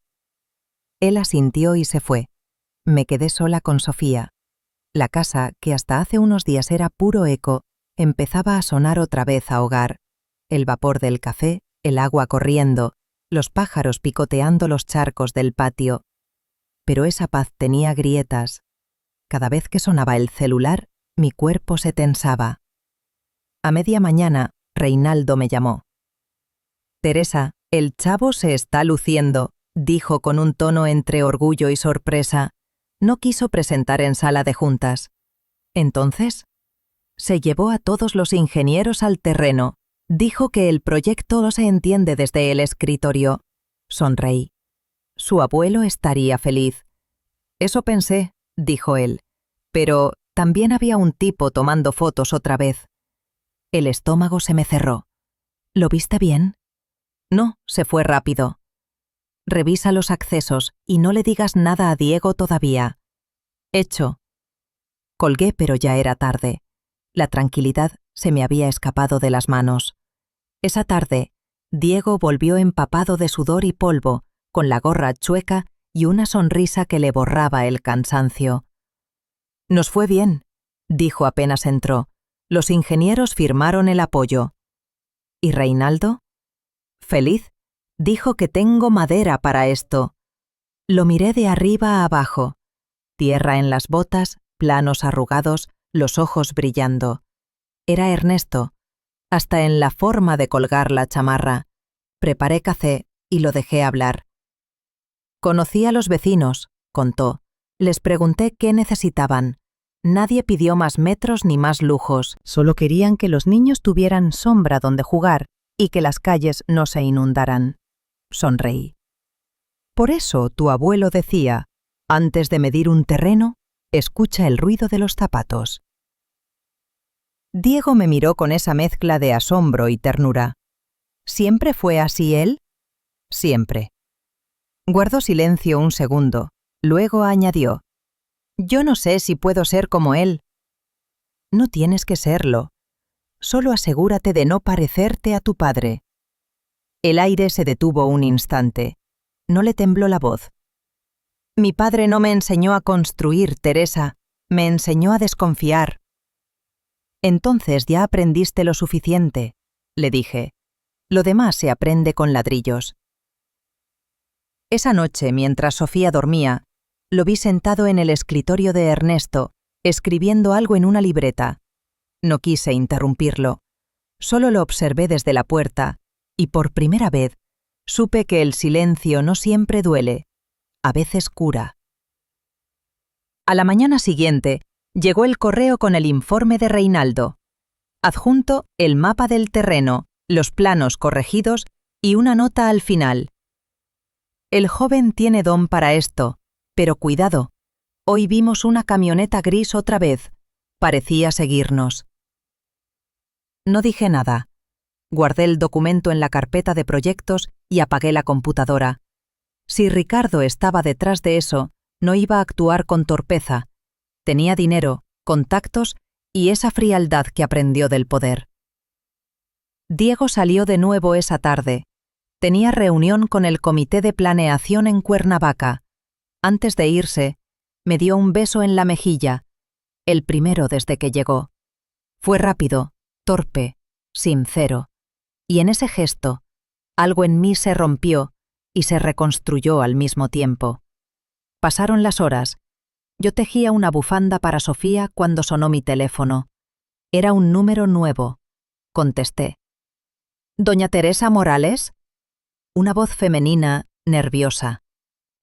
Speaker 2: Él asintió y se fue. Me quedé sola con Sofía. La casa, que hasta hace unos días era puro eco, empezaba a sonar otra vez a hogar. El vapor del café, el agua corriendo, los pájaros picoteando los charcos del patio. Pero esa paz tenía grietas. Cada vez que sonaba el celular, mi cuerpo se tensaba. A media mañana, Reinaldo me llamó. «Teresa, el chavo se está luciendo», dijo con un tono entre orgullo y sorpresa. No quiso presentar en sala de juntas. Entonces, se llevó a todos los ingenieros al terreno. Dijo que el proyecto no se entiende desde el escritorio. Sonreí. Su abuelo estaría feliz. Eso pensé, dijo él. Pero también había un tipo tomando fotos otra vez. El estómago se me cerró. ¿Lo viste bien? No, se fue rápido. Revisa los accesos y no le digas nada a Diego todavía. Hecho. Colgué, pero ya era tarde. La tranquilidad se me había escapado de las manos. Esa tarde, Diego volvió empapado de sudor y polvo, con la gorra chueca y una sonrisa que le borraba el cansancio. Nos fue bien, dijo apenas entró. Los ingenieros firmaron el apoyo. ¿Y Reinaldo? Feliz. Dijo que tengo madera para esto. Lo miré de arriba a abajo. Tierra en las botas, planos arrugados, los ojos brillando. Era Ernesto, hasta en la forma de colgar la chamarra. Preparé café y lo dejé hablar. Conocí a los vecinos, contó. Les pregunté qué necesitaban. Nadie pidió más metros ni más lujos. Solo querían que los niños tuvieran sombra donde jugar y que las calles no se inundaran. Sonreí. Por eso tu abuelo decía, antes de medir un terreno, escucha el ruido de los zapatos. Diego me miró con esa mezcla de asombro y ternura. ¿Siempre fue así él? Siempre. Guardó silencio un segundo, luego añadió, yo no sé si puedo ser como él. No tienes que serlo. Solo asegúrate de no parecerte a tu padre. El aire se detuvo un instante. No le tembló la voz. Mi padre no me enseñó a construir, Teresa. Me enseñó a desconfiar. Entonces ya aprendiste lo suficiente, le dije. Lo demás se aprende con ladrillos. Esa noche, mientras Sofía dormía, lo vi sentado en el escritorio de Ernesto, escribiendo algo en una libreta. No quise interrumpirlo. Solo lo observé desde la puerta, y por primera vez supe que el silencio no siempre duele, a veces cura. A la mañana siguiente, llegó el correo con el informe de Reinaldo. Adjunto el mapa del terreno, los planos corregidos y una nota al final. El joven tiene don para esto, pero cuidado. Hoy vimos una camioneta gris otra vez. Parecía seguirnos. No dije nada. Guardé el documento en la carpeta de proyectos y apagué la computadora. Si Ricardo estaba detrás de eso, no iba a actuar con torpeza. Tenía dinero, contactos y esa frialdad que aprendió del poder. Diego salió de nuevo esa tarde. Tenía reunión con el comité de planeación en Cuernavaca. Antes de irse, me dio un beso en la mejilla, el primero desde que llegó. Fue rápido, torpe, sincero, y en ese gesto, algo en mí se rompió y se reconstruyó al mismo tiempo. Pasaron las horas. Yo tejía una bufanda para Sofía cuando sonó mi teléfono. Era un número nuevo. Contesté. ¿Doña Teresa Morales? Una voz femenina, nerviosa.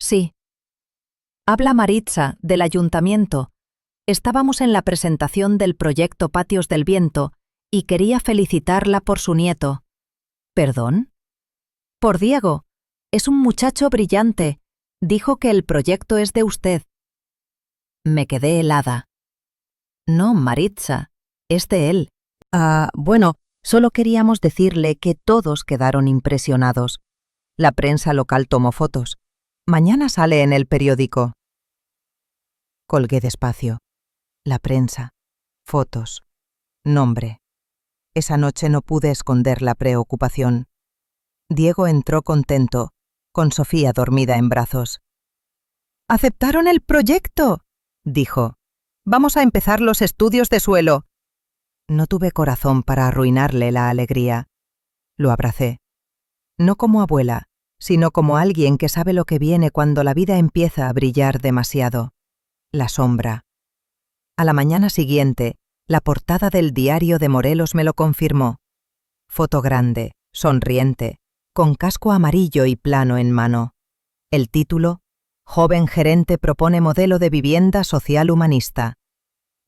Speaker 2: Sí. Habla Maritza, del ayuntamiento. Estábamos en la presentación del proyecto Patios del Viento y quería felicitarla por su nieto. ¿Perdón? Por Diego. Es un muchacho brillante. Dijo que el proyecto es de usted. Me quedé helada. No, Maritza, es de él.
Speaker 4: Bueno, solo queríamos decirle que todos quedaron impresionados. La prensa local tomó fotos.
Speaker 2: Mañana sale en el periódico. Colgué despacio. La prensa. Fotos. Nombre. Esa noche no pude esconder la preocupación. Diego entró contento, con Sofía dormida en brazos. «¡Aceptaron el proyecto!», dijo. «Vamos a empezar los estudios de suelo». No tuve corazón para arruinarle la alegría. Lo abracé. No como abuela, sino como alguien que sabe lo que viene cuando la vida empieza a brillar demasiado. La sombra. A la mañana siguiente, la portada del diario de Morelos me lo confirmó. Foto grande, sonriente, con casco amarillo y plano en mano. El título: Joven gerente propone modelo de vivienda social humanista.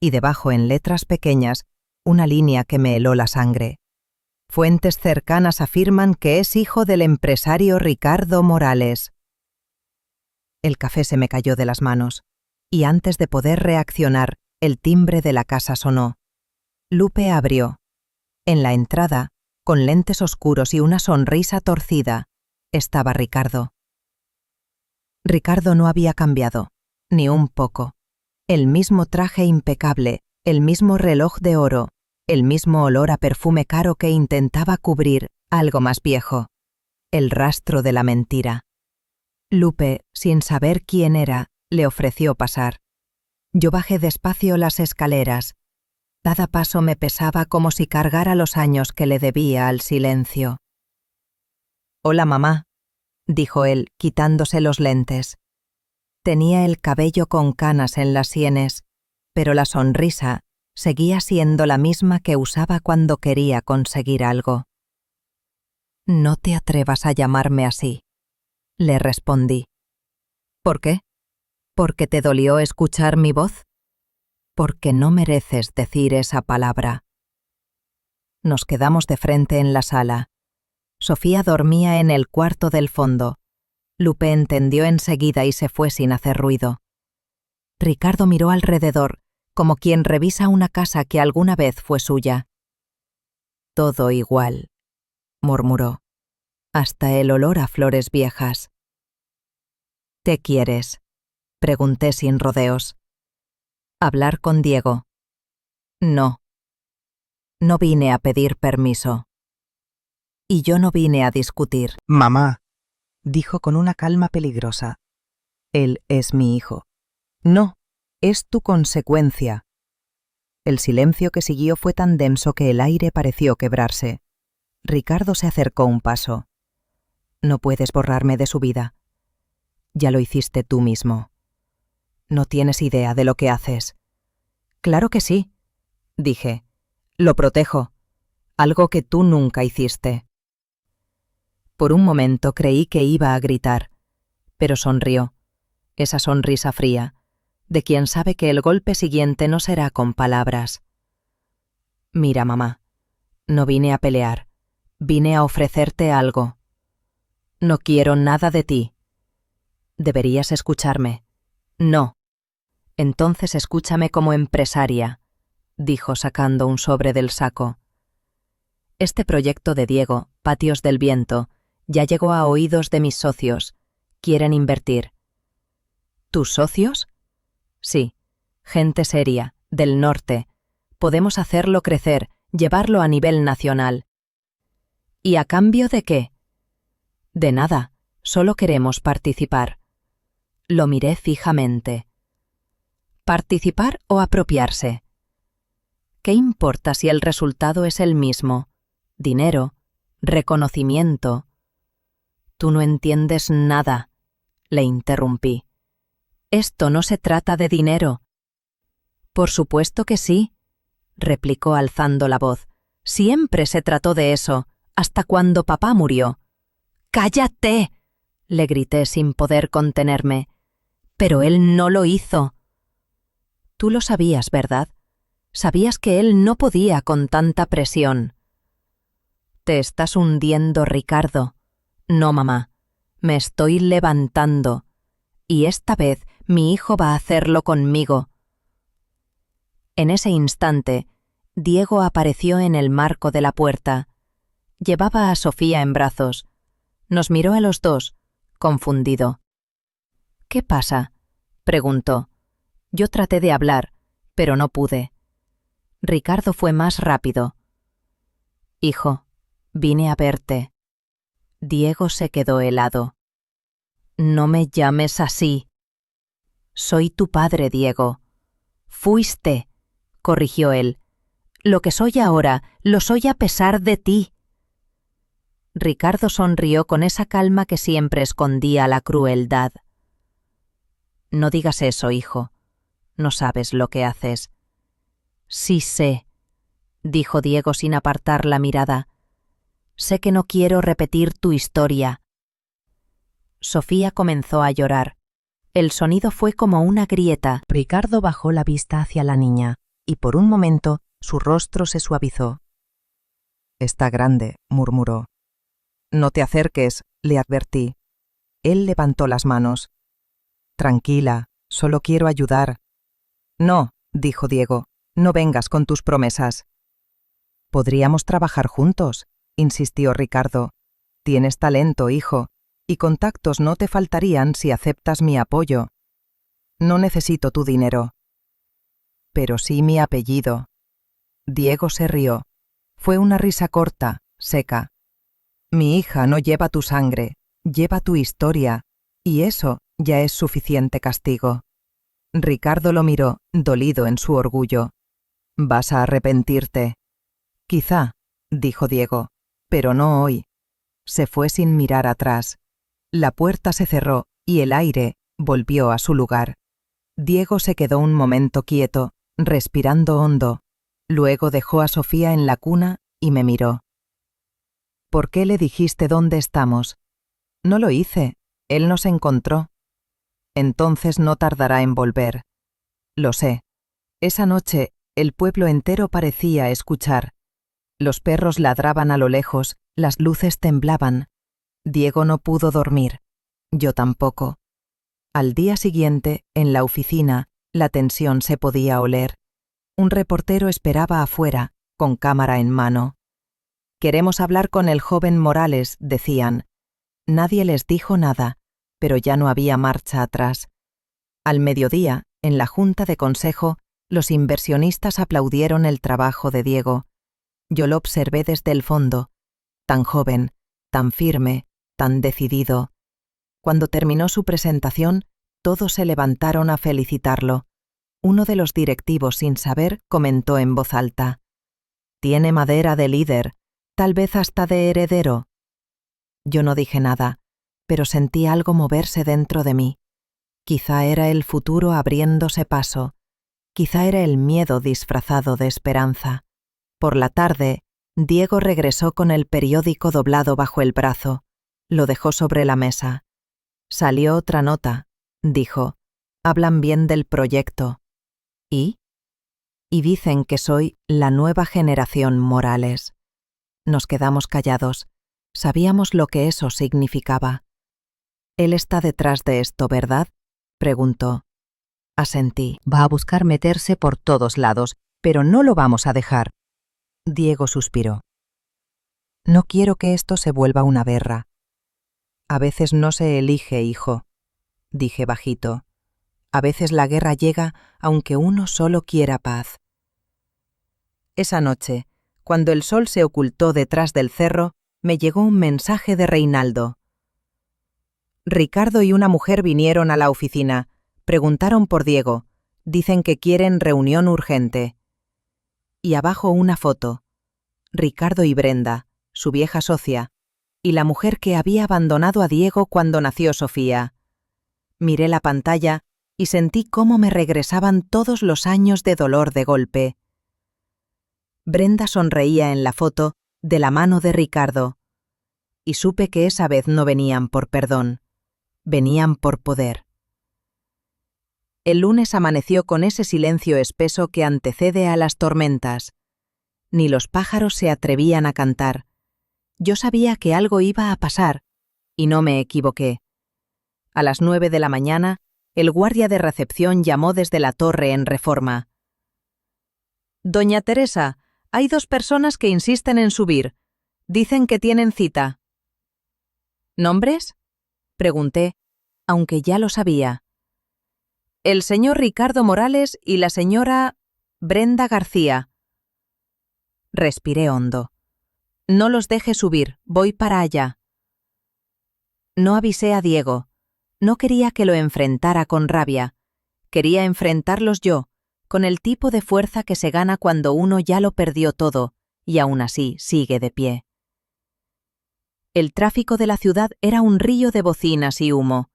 Speaker 2: Y debajo, en letras pequeñas, una línea que me heló la sangre. Fuentes cercanas afirman que es hijo del empresario Ricardo Morales. El café se me cayó de las manos, y antes de poder reaccionar, el timbre de la casa sonó. Lupe abrió. En la entrada, con lentes oscuros y una sonrisa torcida, estaba Ricardo. Ricardo no había cambiado, ni un poco. El mismo traje impecable, el mismo reloj de oro, el mismo olor a perfume caro que intentaba cubrir algo más viejo. El rastro de la mentira. Lupe, sin saber quién era, le ofreció pasar. Yo bajé despacio las escaleras. Cada paso me pesaba como si cargara los años que le debía al silencio. «Hola, mamá», dijo él, quitándose los lentes. Tenía el cabello con canas en las sienes, pero la sonrisa seguía siendo la misma que usaba cuando quería conseguir algo. «No te atrevas a llamarme así», le respondí. «¿Por qué? ¿Porque te dolió escuchar mi voz? Porque no mereces decir esa palabra». Nos quedamos de frente en la sala. Sofía dormía en el cuarto del fondo. Lupe entendió enseguida y se fue sin hacer ruido. Ricardo miró alrededor, como quien revisa una casa que alguna vez fue suya. «Todo igual», murmuró, «hasta el olor a flores viejas». «¿Qué quieres?», pregunté sin rodeos. «Hablar con Diego». «No. No vine a pedir permiso». «Y yo no vine a discutir».
Speaker 5: «Mamá»,
Speaker 2: dijo con una calma peligrosa. «Él es mi hijo». «No, es tu consecuencia». El silencio que siguió fue tan denso que el aire pareció quebrarse. Ricardo se acercó un paso. No puedes borrarme de su vida. Ya lo hiciste tú mismo. No tienes idea de lo que haces. Claro que sí, dije. Lo protejo. Algo que tú nunca hiciste. Por un momento creí que iba a gritar, pero sonrió. Esa sonrisa fría, de quien sabe que el golpe siguiente no será con palabras. Mira, mamá, no vine a pelear, vine a ofrecerte algo. No quiero nada de ti. Deberías escucharme. No. Entonces escúchame como empresaria, dijo sacando un sobre del saco. Este proyecto de Diego, Patios del Viento, ya llegó a oídos de mis socios. Quieren invertir. ¿Tus socios? Sí, gente seria, del norte. Podemos hacerlo crecer, llevarlo a nivel nacional. ¿Y a cambio de qué? De nada, solo queremos participar. Lo miré fijamente. ¿Participar o apropiarse? ¿Qué importa si el resultado es el mismo? Dinero, reconocimiento. Tú no entiendes nada, le interrumpí. Esto no se trata de dinero. Por supuesto que sí, replicó alzando la voz. Siempre se trató de eso, hasta cuando papá murió. ¡Cállate!, le grité sin poder contenerme. Pero él no lo hizo. Tú lo sabías, ¿verdad? Sabías que él no podía con tanta presión. Te estás hundiendo, Ricardo. No, mamá. Me estoy levantando. Y esta vez mi hijo va a hacerlo conmigo. En ese instante, Diego apareció en el marco de la puerta. Llevaba a Sofía en brazos. Nos miró a los dos, confundido. ¿Qué pasa?, preguntó. Yo traté de hablar, pero no pude. Ricardo fue más rápido. Hijo, vine a verte. Diego se quedó helado. No me llames así. Soy tu padre, Diego. Fuiste, corrigió él. Lo que soy ahora, lo soy a pesar de ti. Ricardo sonrió con esa calma que siempre escondía la crueldad. No digas eso, hijo. No sabes lo que haces. Sí sé, dijo Diego sin apartar la mirada. Sé que no quiero repetir tu historia. Sofía comenzó a llorar. El sonido fue como una grieta.
Speaker 1: Ricardo bajó la vista hacia la niña, y por un momento su rostro se suavizó.
Speaker 2: Está grande, murmuró. No te acerques, le advertí. Él levantó las manos. Tranquila, solo quiero ayudar. No, dijo Diego, no vengas con tus promesas. Podríamos trabajar juntos, insistió Ricardo. Tienes talento, hijo, y contactos no te faltarían si aceptas mi apoyo. No necesito tu dinero. Pero sí mi apellido. Diego se rió. Fue una risa corta, seca. Mi hija no lleva tu sangre, lleva tu historia, y eso ya es suficiente castigo. Ricardo lo miró, dolido en su orgullo. Vas a arrepentirte. Quizá, dijo Diego, pero no hoy. Se fue sin mirar atrás. La puerta se cerró y el aire volvió a su lugar. Diego se quedó un momento quieto, respirando hondo. Luego dejó a Sofía en la cuna y me miró. ¿Por qué le dijiste dónde estamos? No lo hice. Él nos encontró. Entonces no tardará en volver. Lo sé. Esa noche el pueblo entero parecía escuchar. Los perros ladraban a lo lejos, las luces temblaban. Diego no pudo dormir. Yo tampoco. Al día siguiente, en la oficina, la tensión se podía oler. Un reportero esperaba afuera, con cámara en mano. Queremos hablar con el joven Morales, decían. Nadie les dijo nada, pero ya no había marcha atrás. Al mediodía, en la junta de consejo, los inversionistas aplaudieron el trabajo de Diego. Yo lo observé desde el fondo, tan joven, tan firme, tan decidido. Cuando terminó su presentación, todos se levantaron a felicitarlo. Uno de los directivos, sin saber, comentó en voz alta: «Tiene madera de líder, tal vez hasta de heredero. Yo no dije nada, pero sentí algo moverse dentro de mí. Quizá era el futuro abriéndose paso, quizá era el miedo disfrazado de esperanza. Por la tarde, Diego regresó con el periódico doblado bajo el brazo. Lo dejó sobre la mesa. Salió otra nota, dijo. Hablan bien del proyecto. ¿Y? Y dicen que soy la nueva generación Morales. Nos quedamos callados. Sabíamos lo que eso significaba. Él está detrás de esto, ¿verdad? Preguntó. Asentí.
Speaker 1: Va a buscar meterse por todos lados, pero no lo vamos a dejar. Diego suspiró. No quiero que esto se vuelva una guerra. A veces no se elige, hijo, dije bajito. A veces la guerra llega aunque uno solo quiera paz. Esa noche, cuando el sol se ocultó detrás del cerro, me llegó un mensaje de Reinaldo. Ricardo y una mujer vinieron a la oficina. Preguntaron por Diego. Dicen que quieren reunión urgente. Y abajo una foto. Ricardo y Brenda, su vieja socia, y la mujer que había abandonado a Diego cuando nació Sofía. Miré la pantalla y sentí cómo me regresaban todos los años de dolor de golpe. Brenda sonreía en la foto de la mano de Ricardo, y supe que esa vez no venían por perdón, venían por poder. El lunes amaneció con ese silencio espeso que antecede a las tormentas. Ni los pájaros se atrevían a cantar. Yo sabía que algo iba a pasar, y no me equivoqué. A las 9 de la mañana, el guardia de recepción llamó desde la torre en Reforma. «Doña Teresa, hay 2 personas que insisten en subir. Dicen que tienen cita». «¿Nombres?», pregunté, aunque ya lo sabía. «El señor Ricardo Morales y la señora Brenda García». Respiré hondo. «No los deje subir, voy para allá». No avisé a Diego. No quería que lo enfrentara con rabia. Quería enfrentarlos yo, con el tipo de fuerza que se gana cuando uno ya lo perdió todo, y aún así sigue de pie. El tráfico de la ciudad era un río de bocinas y humo.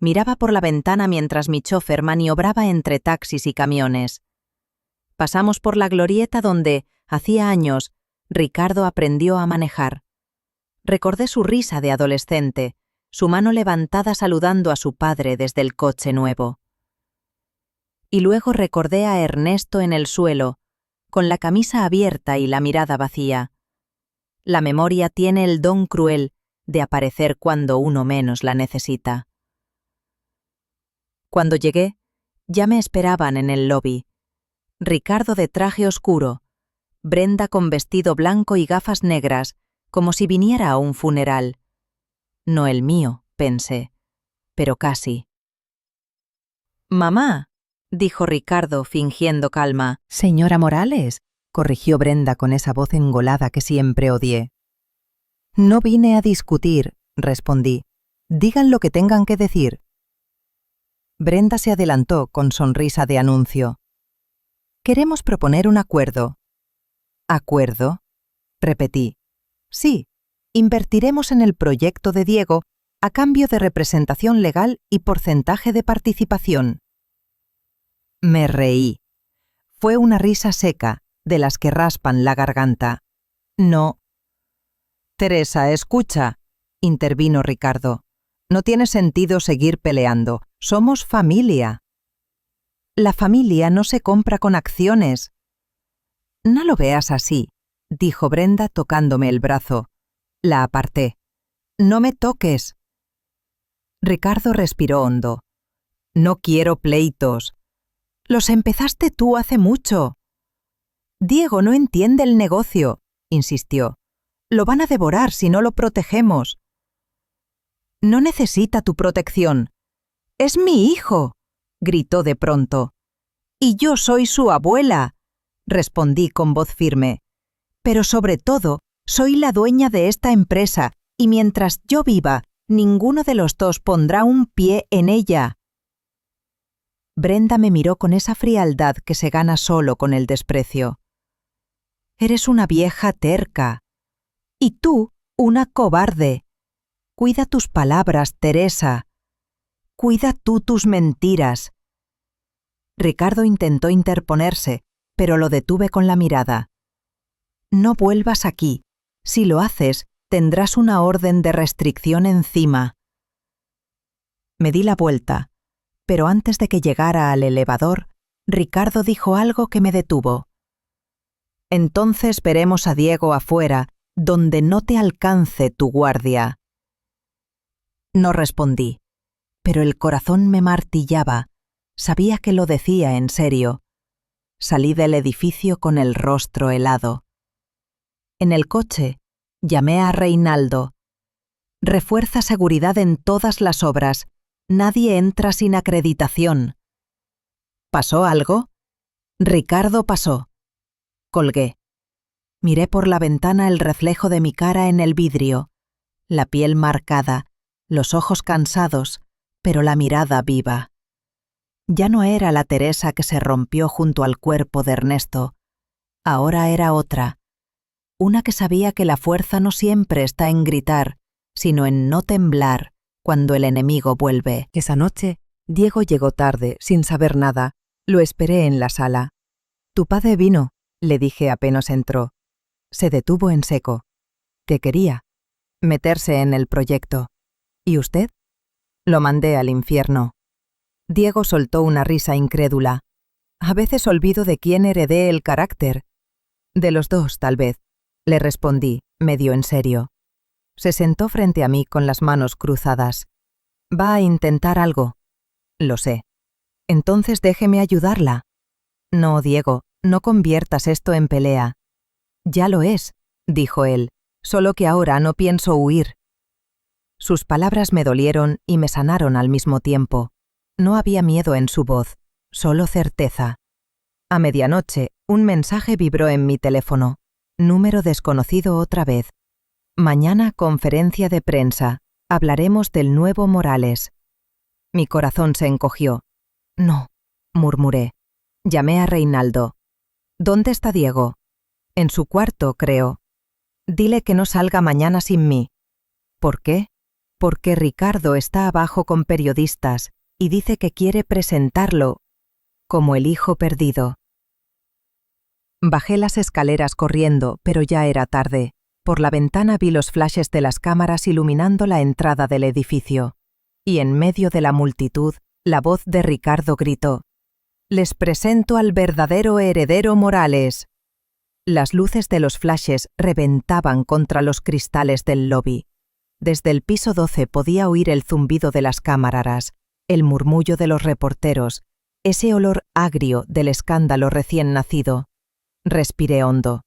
Speaker 1: Miraba por la ventana mientras mi chofer maniobraba entre taxis y camiones. Pasamos por la glorieta donde, hacía años, Ricardo aprendió a manejar. Recordé su risa de adolescente, su mano levantada saludando a su padre desde el coche nuevo. Y luego recordé a Ernesto en el suelo, con la camisa abierta y la mirada vacía. La memoria tiene el don cruel de aparecer cuando uno menos la necesita. Cuando llegué, ya me esperaban en el lobby. Ricardo de traje oscuro, Brenda con vestido blanco y gafas negras, como si viniera a un funeral. No el mío, pensé, pero casi. «Mamá», dijo Ricardo fingiendo calma.
Speaker 2: «Señora Morales», corrigió Brenda con esa voz engolada que siempre odié. «No vine a discutir», respondí. «Digan lo que tengan que decir». Brenda se adelantó con sonrisa de anuncio. «Queremos proponer un acuerdo». «¿Acuerdo?», repetí. «Sí, invertiremos en el proyecto de Diego a cambio de representación legal y porcentaje de participación». Me reí. Fue una risa seca, de las que raspan la garganta. «No». «Teresa, escucha», intervino Ricardo. «No tiene sentido seguir peleando. Somos familia». «La familia no se compra con acciones». «No lo veas así», dijo Brenda tocándome el brazo. La aparté. «No me toques». Ricardo respiró hondo. «No quiero pleitos». «Los empezaste tú hace mucho». «Diego no entiende el negocio», insistió. «Lo van a devorar si no lo protegemos». «No necesita tu protección. Es mi hijo», gritó de pronto. «Y yo soy su abuela», respondí con voz firme. «Pero sobre todo, soy la dueña de esta empresa, y mientras yo viva, ninguno de los 2 pondrá un pie en ella». Brenda me miró con esa frialdad que se gana solo con el desprecio. «Eres una vieja terca».
Speaker 4: Y tú, una cobarde. Cuida tus palabras, Teresa. Cuida tú tus mentiras. Ricardo intentó interponerse, pero lo detuve con la mirada. No vuelvas aquí. Si lo haces, tendrás una orden de restricción encima. Me di la vuelta, pero antes de que llegara al elevador, Ricardo dijo algo que me detuvo. Entonces veremos a Diego afuera, donde no te alcance tu guardia. No respondí, pero el corazón me martillaba. Sabía que lo decía en serio. Salí del edificio con el rostro helado. En el coche, llamé a Reinaldo. Refuerza seguridad en todas las obras. Nadie entra sin acreditación. ¿Pasó algo? Ricardo pasó. Colgué. Miré por la ventana el reflejo de mi cara en el vidrio, la piel marcada, los ojos cansados, pero la mirada viva. Ya no era la Teresa que se rompió junto al cuerpo de Ernesto. Ahora era otra. Una que sabía que la fuerza no siempre está en gritar, sino en no temblar cuando el enemigo vuelve.
Speaker 3: Esa noche, Diego llegó tarde, sin saber nada. Lo esperé en la sala. «Tu padre vino», le dije apenas entró. Se detuvo en seco. «¿Qué quería?» «Meterse en el proyecto». «¿Y usted?» «Lo mandé al infierno». Diego soltó una risa incrédula. «A veces olvido de quién heredé el carácter». «De los dos, tal vez», le respondí, medio en serio. Se sentó frente a mí con las manos cruzadas. «¿Va a intentar algo?» «Lo sé». «Entonces déjeme ayudarla». «No, Diego, no conviertas esto en pelea». «Ya lo es», dijo él, «solo que ahora no pienso huir». Sus palabras me dolieron y me sanaron al mismo tiempo. No había miedo en su voz, solo certeza. A medianoche, un mensaje vibró en mi teléfono. Número desconocido otra vez. «Mañana conferencia de prensa. Hablaremos del nuevo Morales». Mi corazón se encogió. «No», murmuré. Llamé a Reinaldo. «¿Dónde está Diego?» «En su cuarto, creo». «Dile que no salga mañana sin mí». «¿Por qué?» «Porque Ricardo está abajo con periodistas y dice que quiere presentarlo como el hijo perdido». Bajé las escaleras corriendo, pero ya era tarde. Por la ventana vi los flashes de las cámaras iluminando la entrada del edificio. Y en medio de la multitud, la voz de Ricardo gritó: «Les presento al verdadero heredero Morales». Las luces de los flashes reventaban contra los cristales del lobby. Desde el piso 12 podía oír el zumbido de las cámaras, el murmullo de los reporteros, ese olor agrio del escándalo recién nacido. Respiré hondo.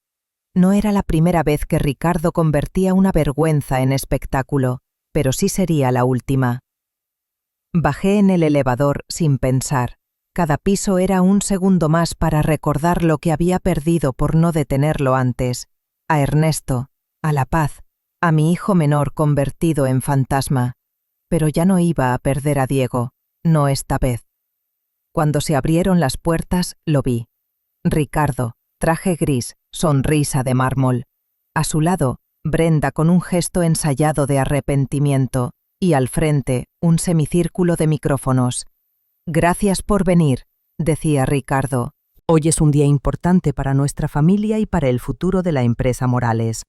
Speaker 3: No era la primera vez que Ricardo convertía una vergüenza en espectáculo, pero sí sería la última. Bajé en el elevador sin pensar. Cada piso era un segundo más para recordar lo que había perdido por no detenerlo antes. A Ernesto, a la paz, a mi hijo menor convertido en fantasma. Pero ya no iba a perder a Diego, no esta vez. Cuando se abrieron las puertas, lo vi. Ricardo, traje gris, sonrisa de mármol. A su lado, Brenda con un gesto ensayado de arrepentimiento, y al frente, un semicírculo de micrófonos. «Gracias por venir», decía Ricardo. «Hoy es un día importante para nuestra familia y para el futuro de la empresa Morales.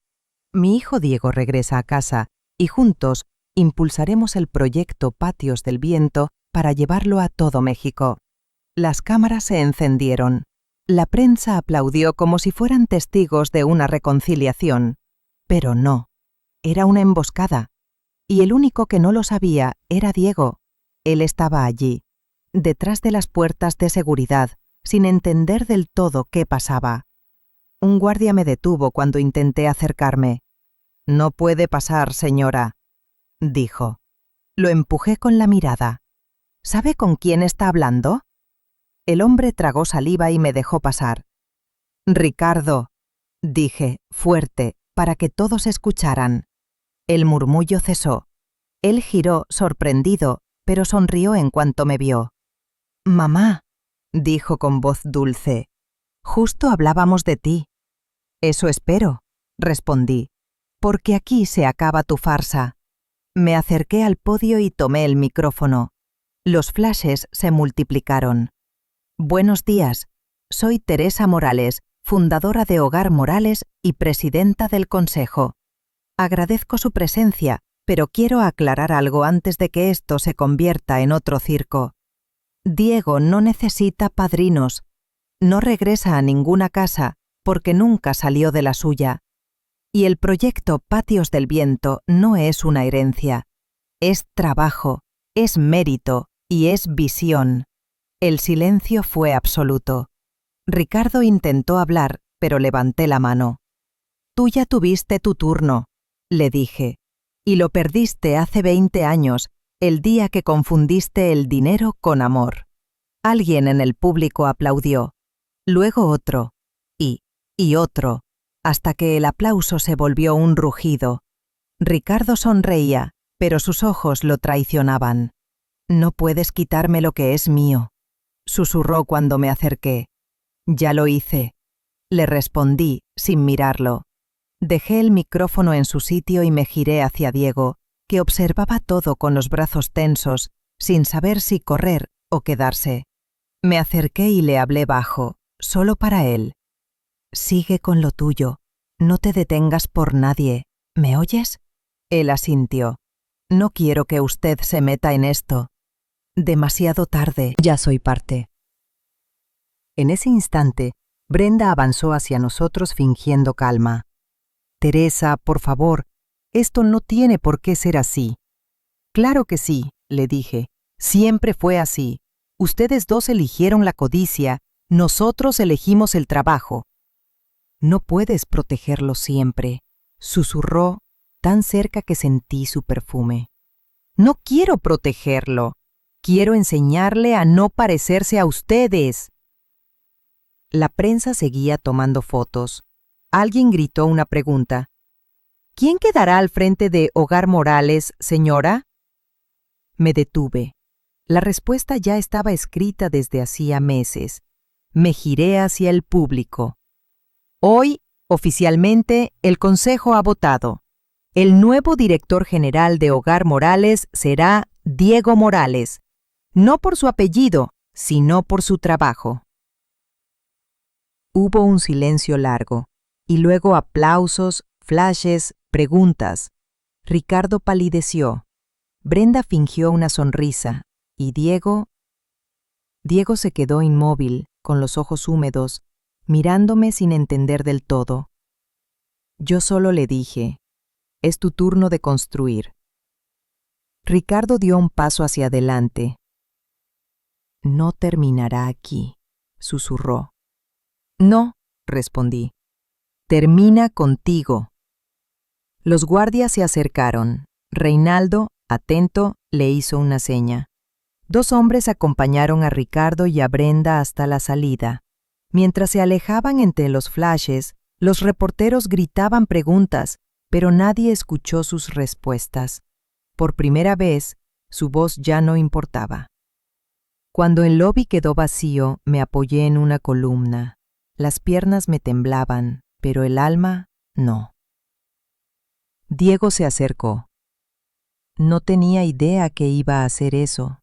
Speaker 3: Mi hijo Diego regresa a casa y juntos impulsaremos el proyecto Patios del Viento para llevarlo a todo México». Las cámaras se encendieron. La prensa aplaudió como si fueran testigos de una reconciliación. Pero no. Era una emboscada. Y el único que no lo sabía era Diego. Él estaba allí, detrás de las puertas de seguridad, sin entender del todo qué pasaba. Un guardia me detuvo cuando intenté acercarme. «No puede pasar, señora», dijo. Lo empujé con la mirada. «¿Sabe con quién está hablando?» El hombre tragó saliva y me dejó pasar. «Ricardo», dije, fuerte, para que todos escucharan. El murmullo cesó. Él giró, sorprendido, pero sonrió en cuanto me vio. «Mamá», dijo con voz dulce, «justo hablábamos de ti». «Eso espero», respondí.
Speaker 2: porque aquí se acaba tu farsa. Me acerqué al podio y tomé el micrófono. Los flashes se multiplicaron. Buenos días, soy Teresa Morales, fundadora de Hogar Morales y presidenta del Consejo. Agradezco su presencia, pero quiero aclarar algo antes de que esto se convierta en otro circo. Diego no necesita padrinos. No regresa a ninguna casa porque nunca salió de la suya. Y el proyecto Patios del Viento no es una herencia. Es trabajo, es mérito y es visión. El silencio fue absoluto. Ricardo intentó hablar, pero levanté la mano. Tú ya tuviste tu turno, le dije, y lo perdiste hace 20 años, el día que confundiste el dinero con amor. Alguien en el público aplaudió, luego otro, y otro, hasta que el aplauso se volvió un rugido. Ricardo sonreía, pero sus ojos lo traicionaban. No puedes quitarme lo que es mío, susurró cuando me acerqué. Ya lo hice, le respondí sin mirarlo. Dejé el micrófono en su sitio y me giré hacia Diego, que observaba todo con los brazos tensos, sin saber si correr o quedarse. Me acerqué y le hablé bajo, solo para él. Sigue con lo tuyo, no te detengas por nadie, ¿me oyes? Él asintió. No quiero que usted se meta en esto. Demasiado tarde.
Speaker 3: Ya soy parte. En ese instante, Brenda avanzó hacia nosotros fingiendo calma. Teresa, por favor, esto no tiene por qué ser así. Claro que sí, le dije. Siempre fue así. Ustedes dos eligieron la codicia, nosotros elegimos el trabajo. No puedes protegerlo siempre, susurró, tan cerca que sentí su perfume. No quiero protegerlo. Quiero enseñarle a no parecerse a ustedes. La prensa seguía tomando fotos. Alguien gritó una pregunta. ¿Quién quedará al frente de Hogar Morales, señora? Me detuve. La respuesta ya estaba escrita desde hacía meses. Me giré hacia el público. Hoy, oficialmente, el Consejo ha votado. El nuevo director general de Hogar Morales será Diego Morales, no por su apellido, sino por su trabajo. Hubo un silencio largo, y luego aplausos, flashes, preguntas. Ricardo palideció. Brenda fingió una sonrisa, y Diego se quedó inmóvil, con los ojos húmedos, mirándome sin entender del todo. Yo solo le dije, es tu turno de construir. Ricardo dio un paso hacia adelante. No terminará aquí, susurró. No, respondí. Termina contigo. Los guardias se acercaron. Reinaldo, atento, le hizo una seña. 2 hombres acompañaron a Ricardo y a Brenda hasta la salida. Mientras se alejaban entre los flashes, los reporteros gritaban preguntas, pero nadie escuchó sus respuestas. Por primera vez, su voz ya no importaba. Cuando el lobby quedó vacío, me apoyé en una columna. Las piernas me temblaban, pero el alma no. Diego se acercó. No tenía idea que iba a hacer eso.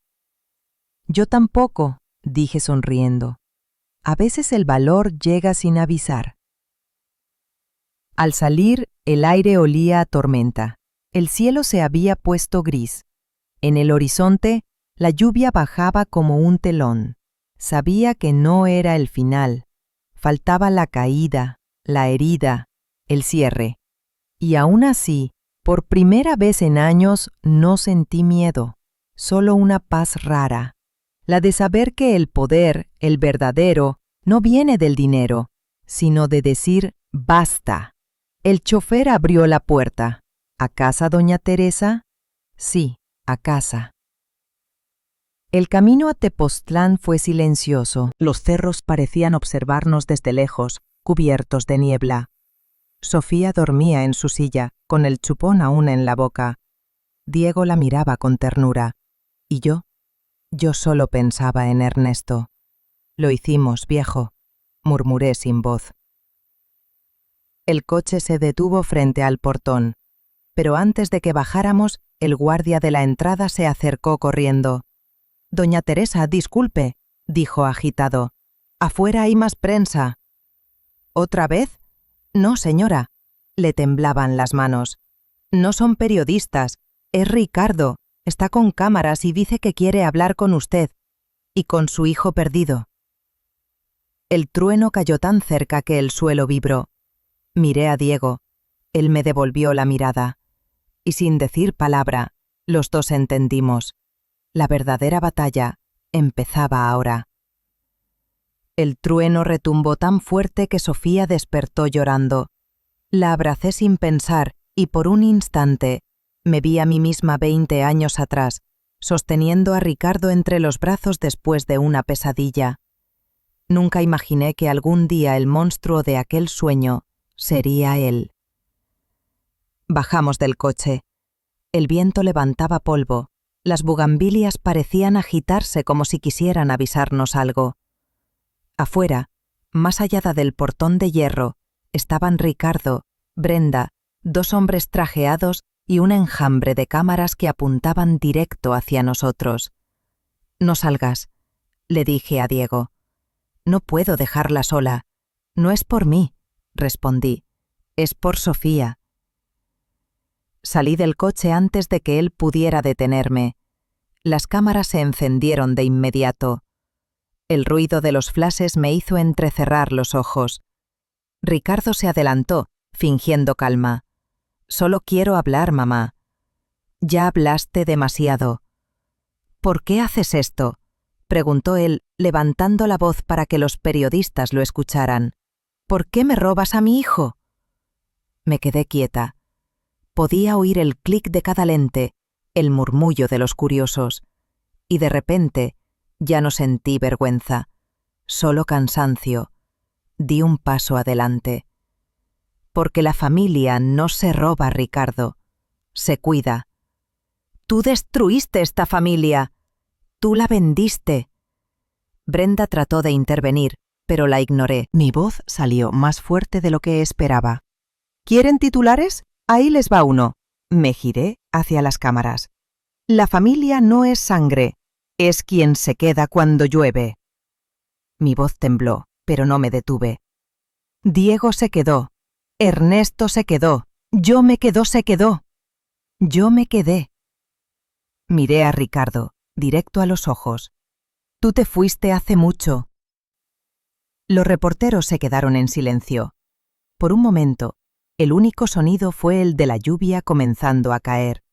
Speaker 3: Yo tampoco, dije sonriendo. A veces el valor llega sin avisar. Al salir, el aire olía a tormenta. El cielo se había puesto gris. En el horizonte, la lluvia bajaba como un telón. Sabía que no era el final. Faltaba la caída, la herida, el cierre. Y aún así, por primera vez en años, no sentí miedo, solo una paz rara. La de saber que el poder, el verdadero, no viene del dinero, sino de decir basta. El chofer abrió la puerta. ¿A casa, doña Teresa? Sí, a casa. El camino a Tepoztlán fue silencioso. Los cerros parecían observarnos desde lejos, cubiertos de niebla. Sofía dormía en su silla, con el chupón aún en la boca. Diego la miraba con ternura. ¿Y yo? Yo solo pensaba en Ernesto. Lo hicimos, viejo, murmuré sin voz.
Speaker 1: El coche se detuvo frente al portón, pero antes de que bajáramos, el guardia de la entrada se acercó corriendo. «Doña Teresa, disculpe», dijo agitado. «Afuera hay más prensa». «¿Otra vez?» «No, señora». Le temblaban las manos. «No son periodistas. Es Ricardo. Está con cámaras y dice que quiere hablar con usted. Y con su hijo perdido». El trueno cayó tan cerca que el suelo vibró. Miré a Diego. Él me devolvió la mirada. Y sin decir palabra, los dos entendimos. La verdadera batalla empezaba ahora. El trueno retumbó tan fuerte que Sofía despertó llorando. La abracé sin pensar y por un instante me vi a mí misma 20 años atrás, sosteniendo a Ricardo entre los brazos después de una pesadilla. Nunca imaginé que algún día el monstruo de aquel sueño sería él. Bajamos del coche. El viento levantaba polvo. Las bugambilias parecían agitarse como si quisieran avisarnos algo. Afuera, más allá del portón de hierro, estaban Ricardo, Brenda, 2 hombres trajeados y un enjambre de cámaras que apuntaban directo hacia nosotros. «No salgas», le dije a Diego. «No puedo dejarla sola. No es por mí», respondí. «Es por Sofía». Salí del coche antes de que él pudiera detenerme. Las cámaras se encendieron de inmediato. El ruido de los flashes me hizo entrecerrar los ojos. Ricardo se adelantó, fingiendo calma. «Solo quiero hablar, mamá». «Ya hablaste demasiado». «¿Por qué haces esto?», preguntó él, levantando la voz para que los periodistas lo escucharan. «¿Por qué me robas a mi hijo?». Me quedé quieta. Podía oír el clic de cada lente, el murmullo de los curiosos. Y de repente ya no sentí vergüenza, solo cansancio. Di un paso adelante. «Porque la familia no se roba, Ricardo. Se cuida». «Tú destruiste esta familia. Tú la vendiste». Brenda trató de intervenir, pero la ignoré. Mi voz salió más fuerte de lo que esperaba. «¿Quieren titulares? Ahí les va uno». Me giré hacia las cámaras. «La familia no es sangre, es quien se queda cuando llueve». Mi voz tembló, pero no me detuve. «Diego se quedó. Ernesto se quedó. Yo me quedó, se quedó. Yo me quedé». Miré a Ricardo, directo a los ojos. «Tú te fuiste hace mucho». Los reporteros se quedaron en silencio. Por un momento, el único sonido fue el de la lluvia comenzando a caer.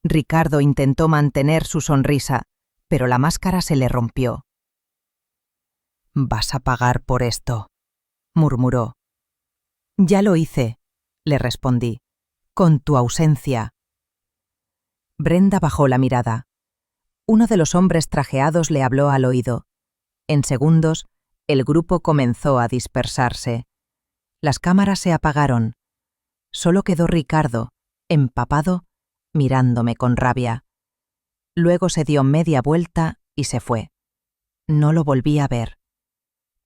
Speaker 1: Ricardo intentó mantener su sonrisa, pero la máscara se le rompió. «Vas a pagar por esto», murmuró. «Ya lo hice», le respondí, «con tu ausencia». Brenda bajó la mirada. Uno de los hombres trajeados le habló al oído. En segundos, el grupo comenzó a dispersarse. Las cámaras se apagaron. Solo quedó Ricardo, empapado, mirándome con rabia. Luego se dio media vuelta y se fue. No lo volví a ver.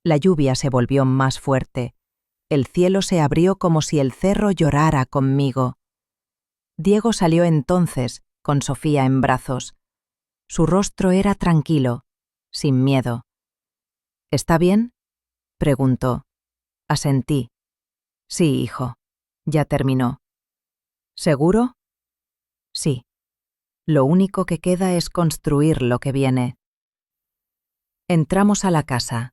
Speaker 1: La lluvia se volvió más fuerte. El cielo se abrió como si el cerro llorara conmigo. Diego salió entonces, con Sofía en brazos. Su rostro era tranquilo, sin miedo. «¿Está bien?», preguntó. Asentí. «Sí, hijo. Ya terminó». «¿Seguro?». «Sí. Lo único que queda es construir lo que viene». Entramos a la casa.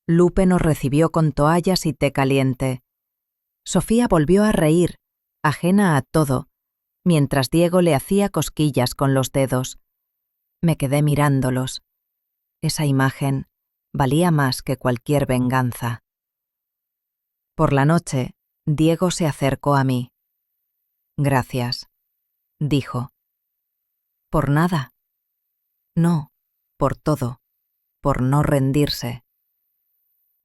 Speaker 1: Lupe nos recibió con toallas y té caliente. Sofía volvió a reír, ajena a todo, mientras Diego le hacía cosquillas con los dedos. Me quedé mirándolos. Esa imagen valía más que cualquier venganza. Por la noche, Diego se acercó a mí. «Gracias», dijo. «¿Por nada?» «No, por todo, por no rendirse».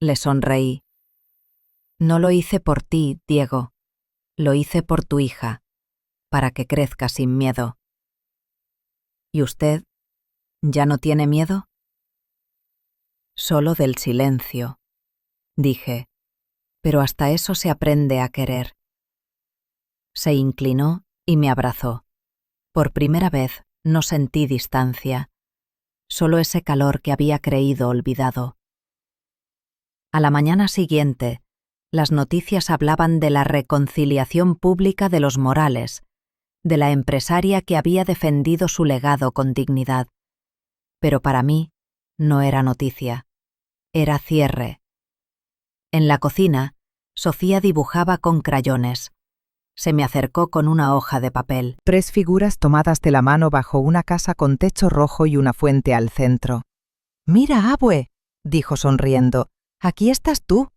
Speaker 1: Le sonreí. «No lo hice por ti, Diego. Lo hice por tu hija, para que crezca sin miedo». «¿Y usted ya no tiene miedo?» «Solo del silencio», dije.
Speaker 4: pero hasta eso se aprende a querer. Se inclinó y me abrazó. Por primera vez no sentí distancia, solo ese calor que había creído olvidado. A la mañana siguiente, las noticias hablaban de la reconciliación pública de los Morales, de la empresaria que había defendido su legado con dignidad. Pero para mí no era noticia, era cierre. En la cocina, Sofía dibujaba con crayones. Se me acercó con una hoja de papel.
Speaker 2: 3 figuras tomadas de la mano bajo una casa con techo rojo y una fuente al centro. «Mira, abue», dijo sonriendo, «aquí estás tú».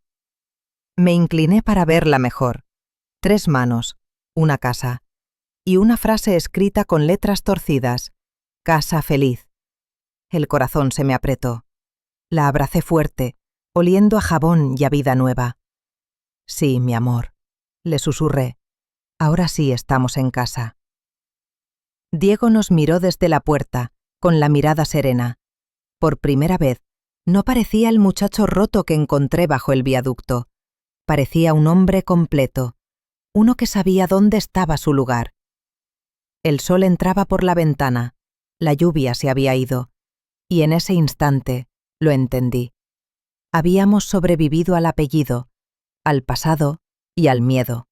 Speaker 2: Me incliné para verla mejor. 3 manos, una casa, y una frase escrita con letras torcidas: «Casa feliz». El corazón se me apretó. La abracé fuerte, oliendo a jabón y a vida nueva. «Sí, mi amor», le susurré. «Ahora sí estamos en casa». Diego nos miró desde la puerta, con la mirada serena. Por primera vez, no parecía el muchacho roto que encontré bajo el viaducto. Parecía un hombre completo, uno que sabía dónde estaba su lugar. El sol entraba por la ventana, la lluvia se había ido, y en ese instante lo entendí. Habíamos sobrevivido al apellido, al pasado y al miedo.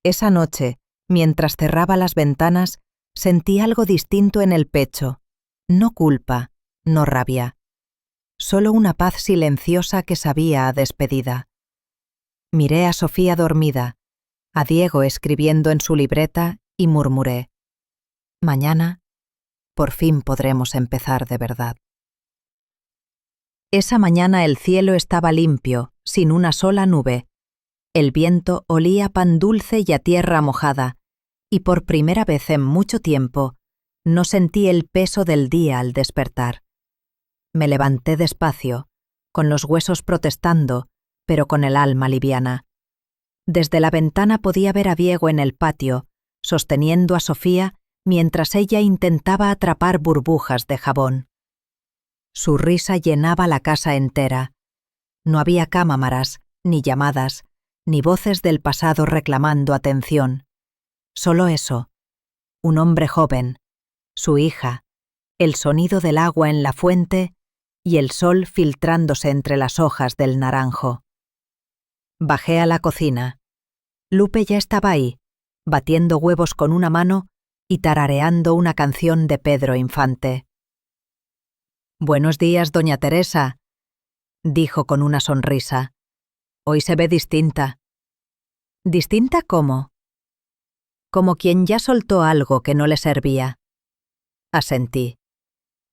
Speaker 2: Esa noche, mientras cerraba las ventanas, sentí algo distinto en el pecho. No culpa, no rabia. Solo una paz silenciosa que sabía a despedida. Miré a Sofía dormida, a Diego escribiendo en su libreta y murmuré: «Mañana, por fin podremos empezar de verdad». Esa mañana el cielo estaba limpio, sin una sola nube. El viento olía a pan dulce y a tierra mojada, y por primera vez en mucho tiempo no sentí el peso del día al despertar. Me levanté despacio, con los huesos protestando, pero con el alma liviana. Desde la ventana podía ver a Diego en el patio, sosteniendo a Sofía mientras ella intentaba atrapar burbujas de jabón. Su risa llenaba la casa entera. No había cámaras, ni llamadas, ni voces del pasado reclamando atención. Solo eso, un hombre joven, su hija, el sonido del agua en la fuente y el sol filtrándose entre las hojas del naranjo. Bajé a la cocina. Lupe ya estaba ahí, batiendo huevos con una mano y tarareando una canción de Pedro Infante. «Buenos días, doña Teresa», dijo con una sonrisa. «Hoy se ve distinta». «¿Distinta cómo?» «Como quien ya soltó algo que no le servía». Asentí.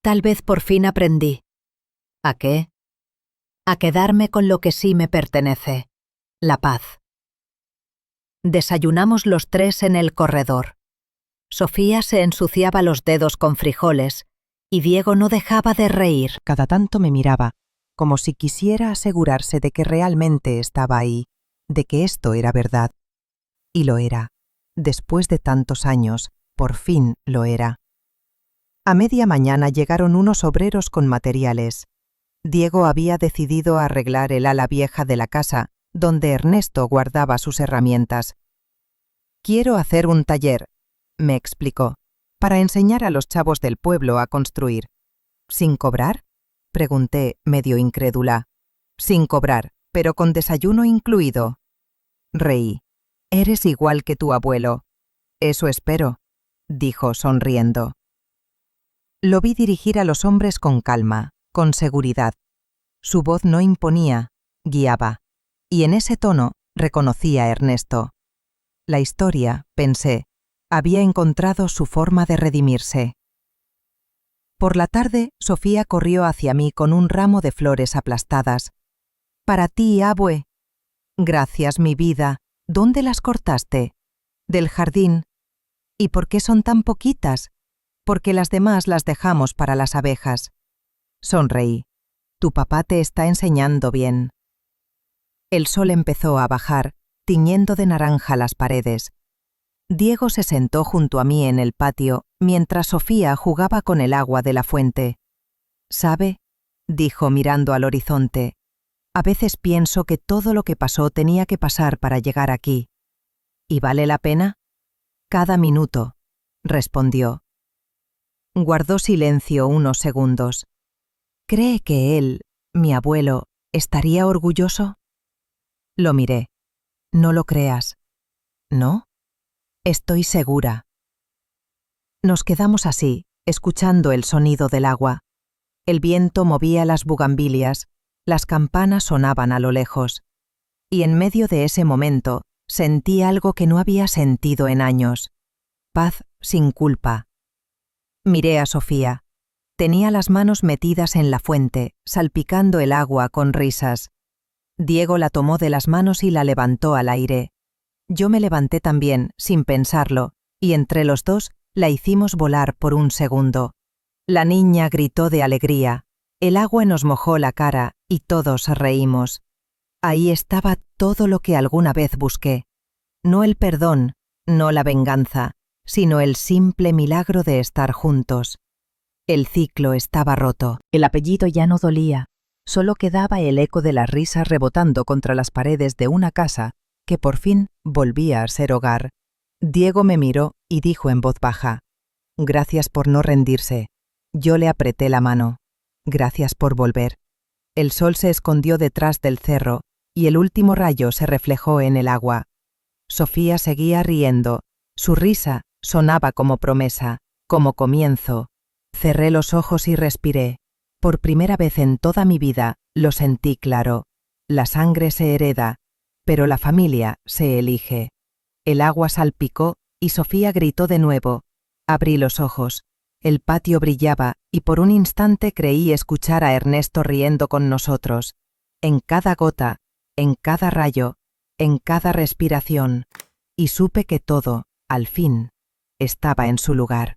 Speaker 2: Tal vez por fin aprendí. ¿A qué? A quedarme con lo que sí me pertenece, la paz. Desayunamos los 3 en el corredor. Sofía se ensuciaba los dedos con frijoles y Diego no dejaba de reír.
Speaker 1: Cada tanto me miraba, como si quisiera asegurarse de que realmente estaba ahí, de que esto era verdad. Y lo era. Después de tantos años, por fin lo era. A media mañana llegaron unos obreros con materiales. Diego había decidido arreglar el ala vieja de la casa, donde Ernesto guardaba sus herramientas. «Quiero hacer un taller», me explicó, «para enseñar a los chavos del pueblo a construir». «¿Sin cobrar?», pregunté, medio incrédula. «Sin cobrar, pero con desayuno incluido». Reí. «Eres igual que tu abuelo». «Eso espero», dijo sonriendo. Lo vi dirigir a los hombres con calma, con seguridad. Su voz no imponía, guiaba. Y en ese tono reconocí a Ernesto. La historia, pensé, había encontrado su forma de redimirse. Por la tarde, Sofía corrió hacia mí con un ramo de flores aplastadas. «Para ti, abue». «Gracias, mi vida. ¿Dónde las cortaste?» «Del jardín». «¿Y por qué son tan poquitas?» «Porque las demás las dejamos para las abejas». Sonreí. «Tu papá te está enseñando bien». El sol empezó a bajar, tiñendo de naranja las paredes. Diego se sentó junto a mí en el patio, mientras Sofía jugaba con el agua de la fuente. «¿Sabe?», dijo mirando al horizonte,
Speaker 2: A veces pienso que todo lo que pasó tenía que pasar para llegar aquí. ¿Y vale la pena? Cada minuto, respondió. Guardó silencio unos segundos. ¿Cree que él, mi abuelo, estaría orgulloso? Lo miré. No lo creas. ¿No? Estoy segura. Nos quedamos así, escuchando el sonido del agua. El viento movía las bugambilias, las campanas sonaban a lo lejos. Y en medio de ese momento sentí algo que no había sentido en años. Paz sin culpa. Miré a Sofía. Tenía las manos metidas en la fuente, salpicando el agua con risas. Diego la tomó de las manos y la levantó al aire. Yo me levanté también, sin pensarlo, y entre los dos la hicimos volar por un segundo. La niña gritó de alegría. El agua nos mojó la cara y todos reímos. Ahí estaba todo lo que alguna vez busqué. No el perdón, no la venganza, sino el simple milagro de estar juntos. El ciclo estaba roto.
Speaker 1: El apellido ya no dolía. Solo quedaba el eco de las risas rebotando contra las paredes de una casa que por fin volvía a ser hogar. Diego me miró y dijo en voz baja: «Gracias por no rendirse». Yo le apreté la mano. «Gracias por volver». El sol se escondió detrás del cerro y el último rayo se reflejó en el agua. Sofía seguía riendo. Su risa sonaba como promesa, como comienzo. Cerré los ojos y respiré. Por primera vez en toda mi vida lo sentí claro. La sangre se hereda, pero la familia se elige. El agua salpicó y Sofía gritó de nuevo. Abrí los ojos. El patio brillaba y por un instante creí escuchar a Ernesto riendo con nosotros. En cada gota, en cada rayo, en cada respiración. Y supe que todo, al fin, estaba en su lugar.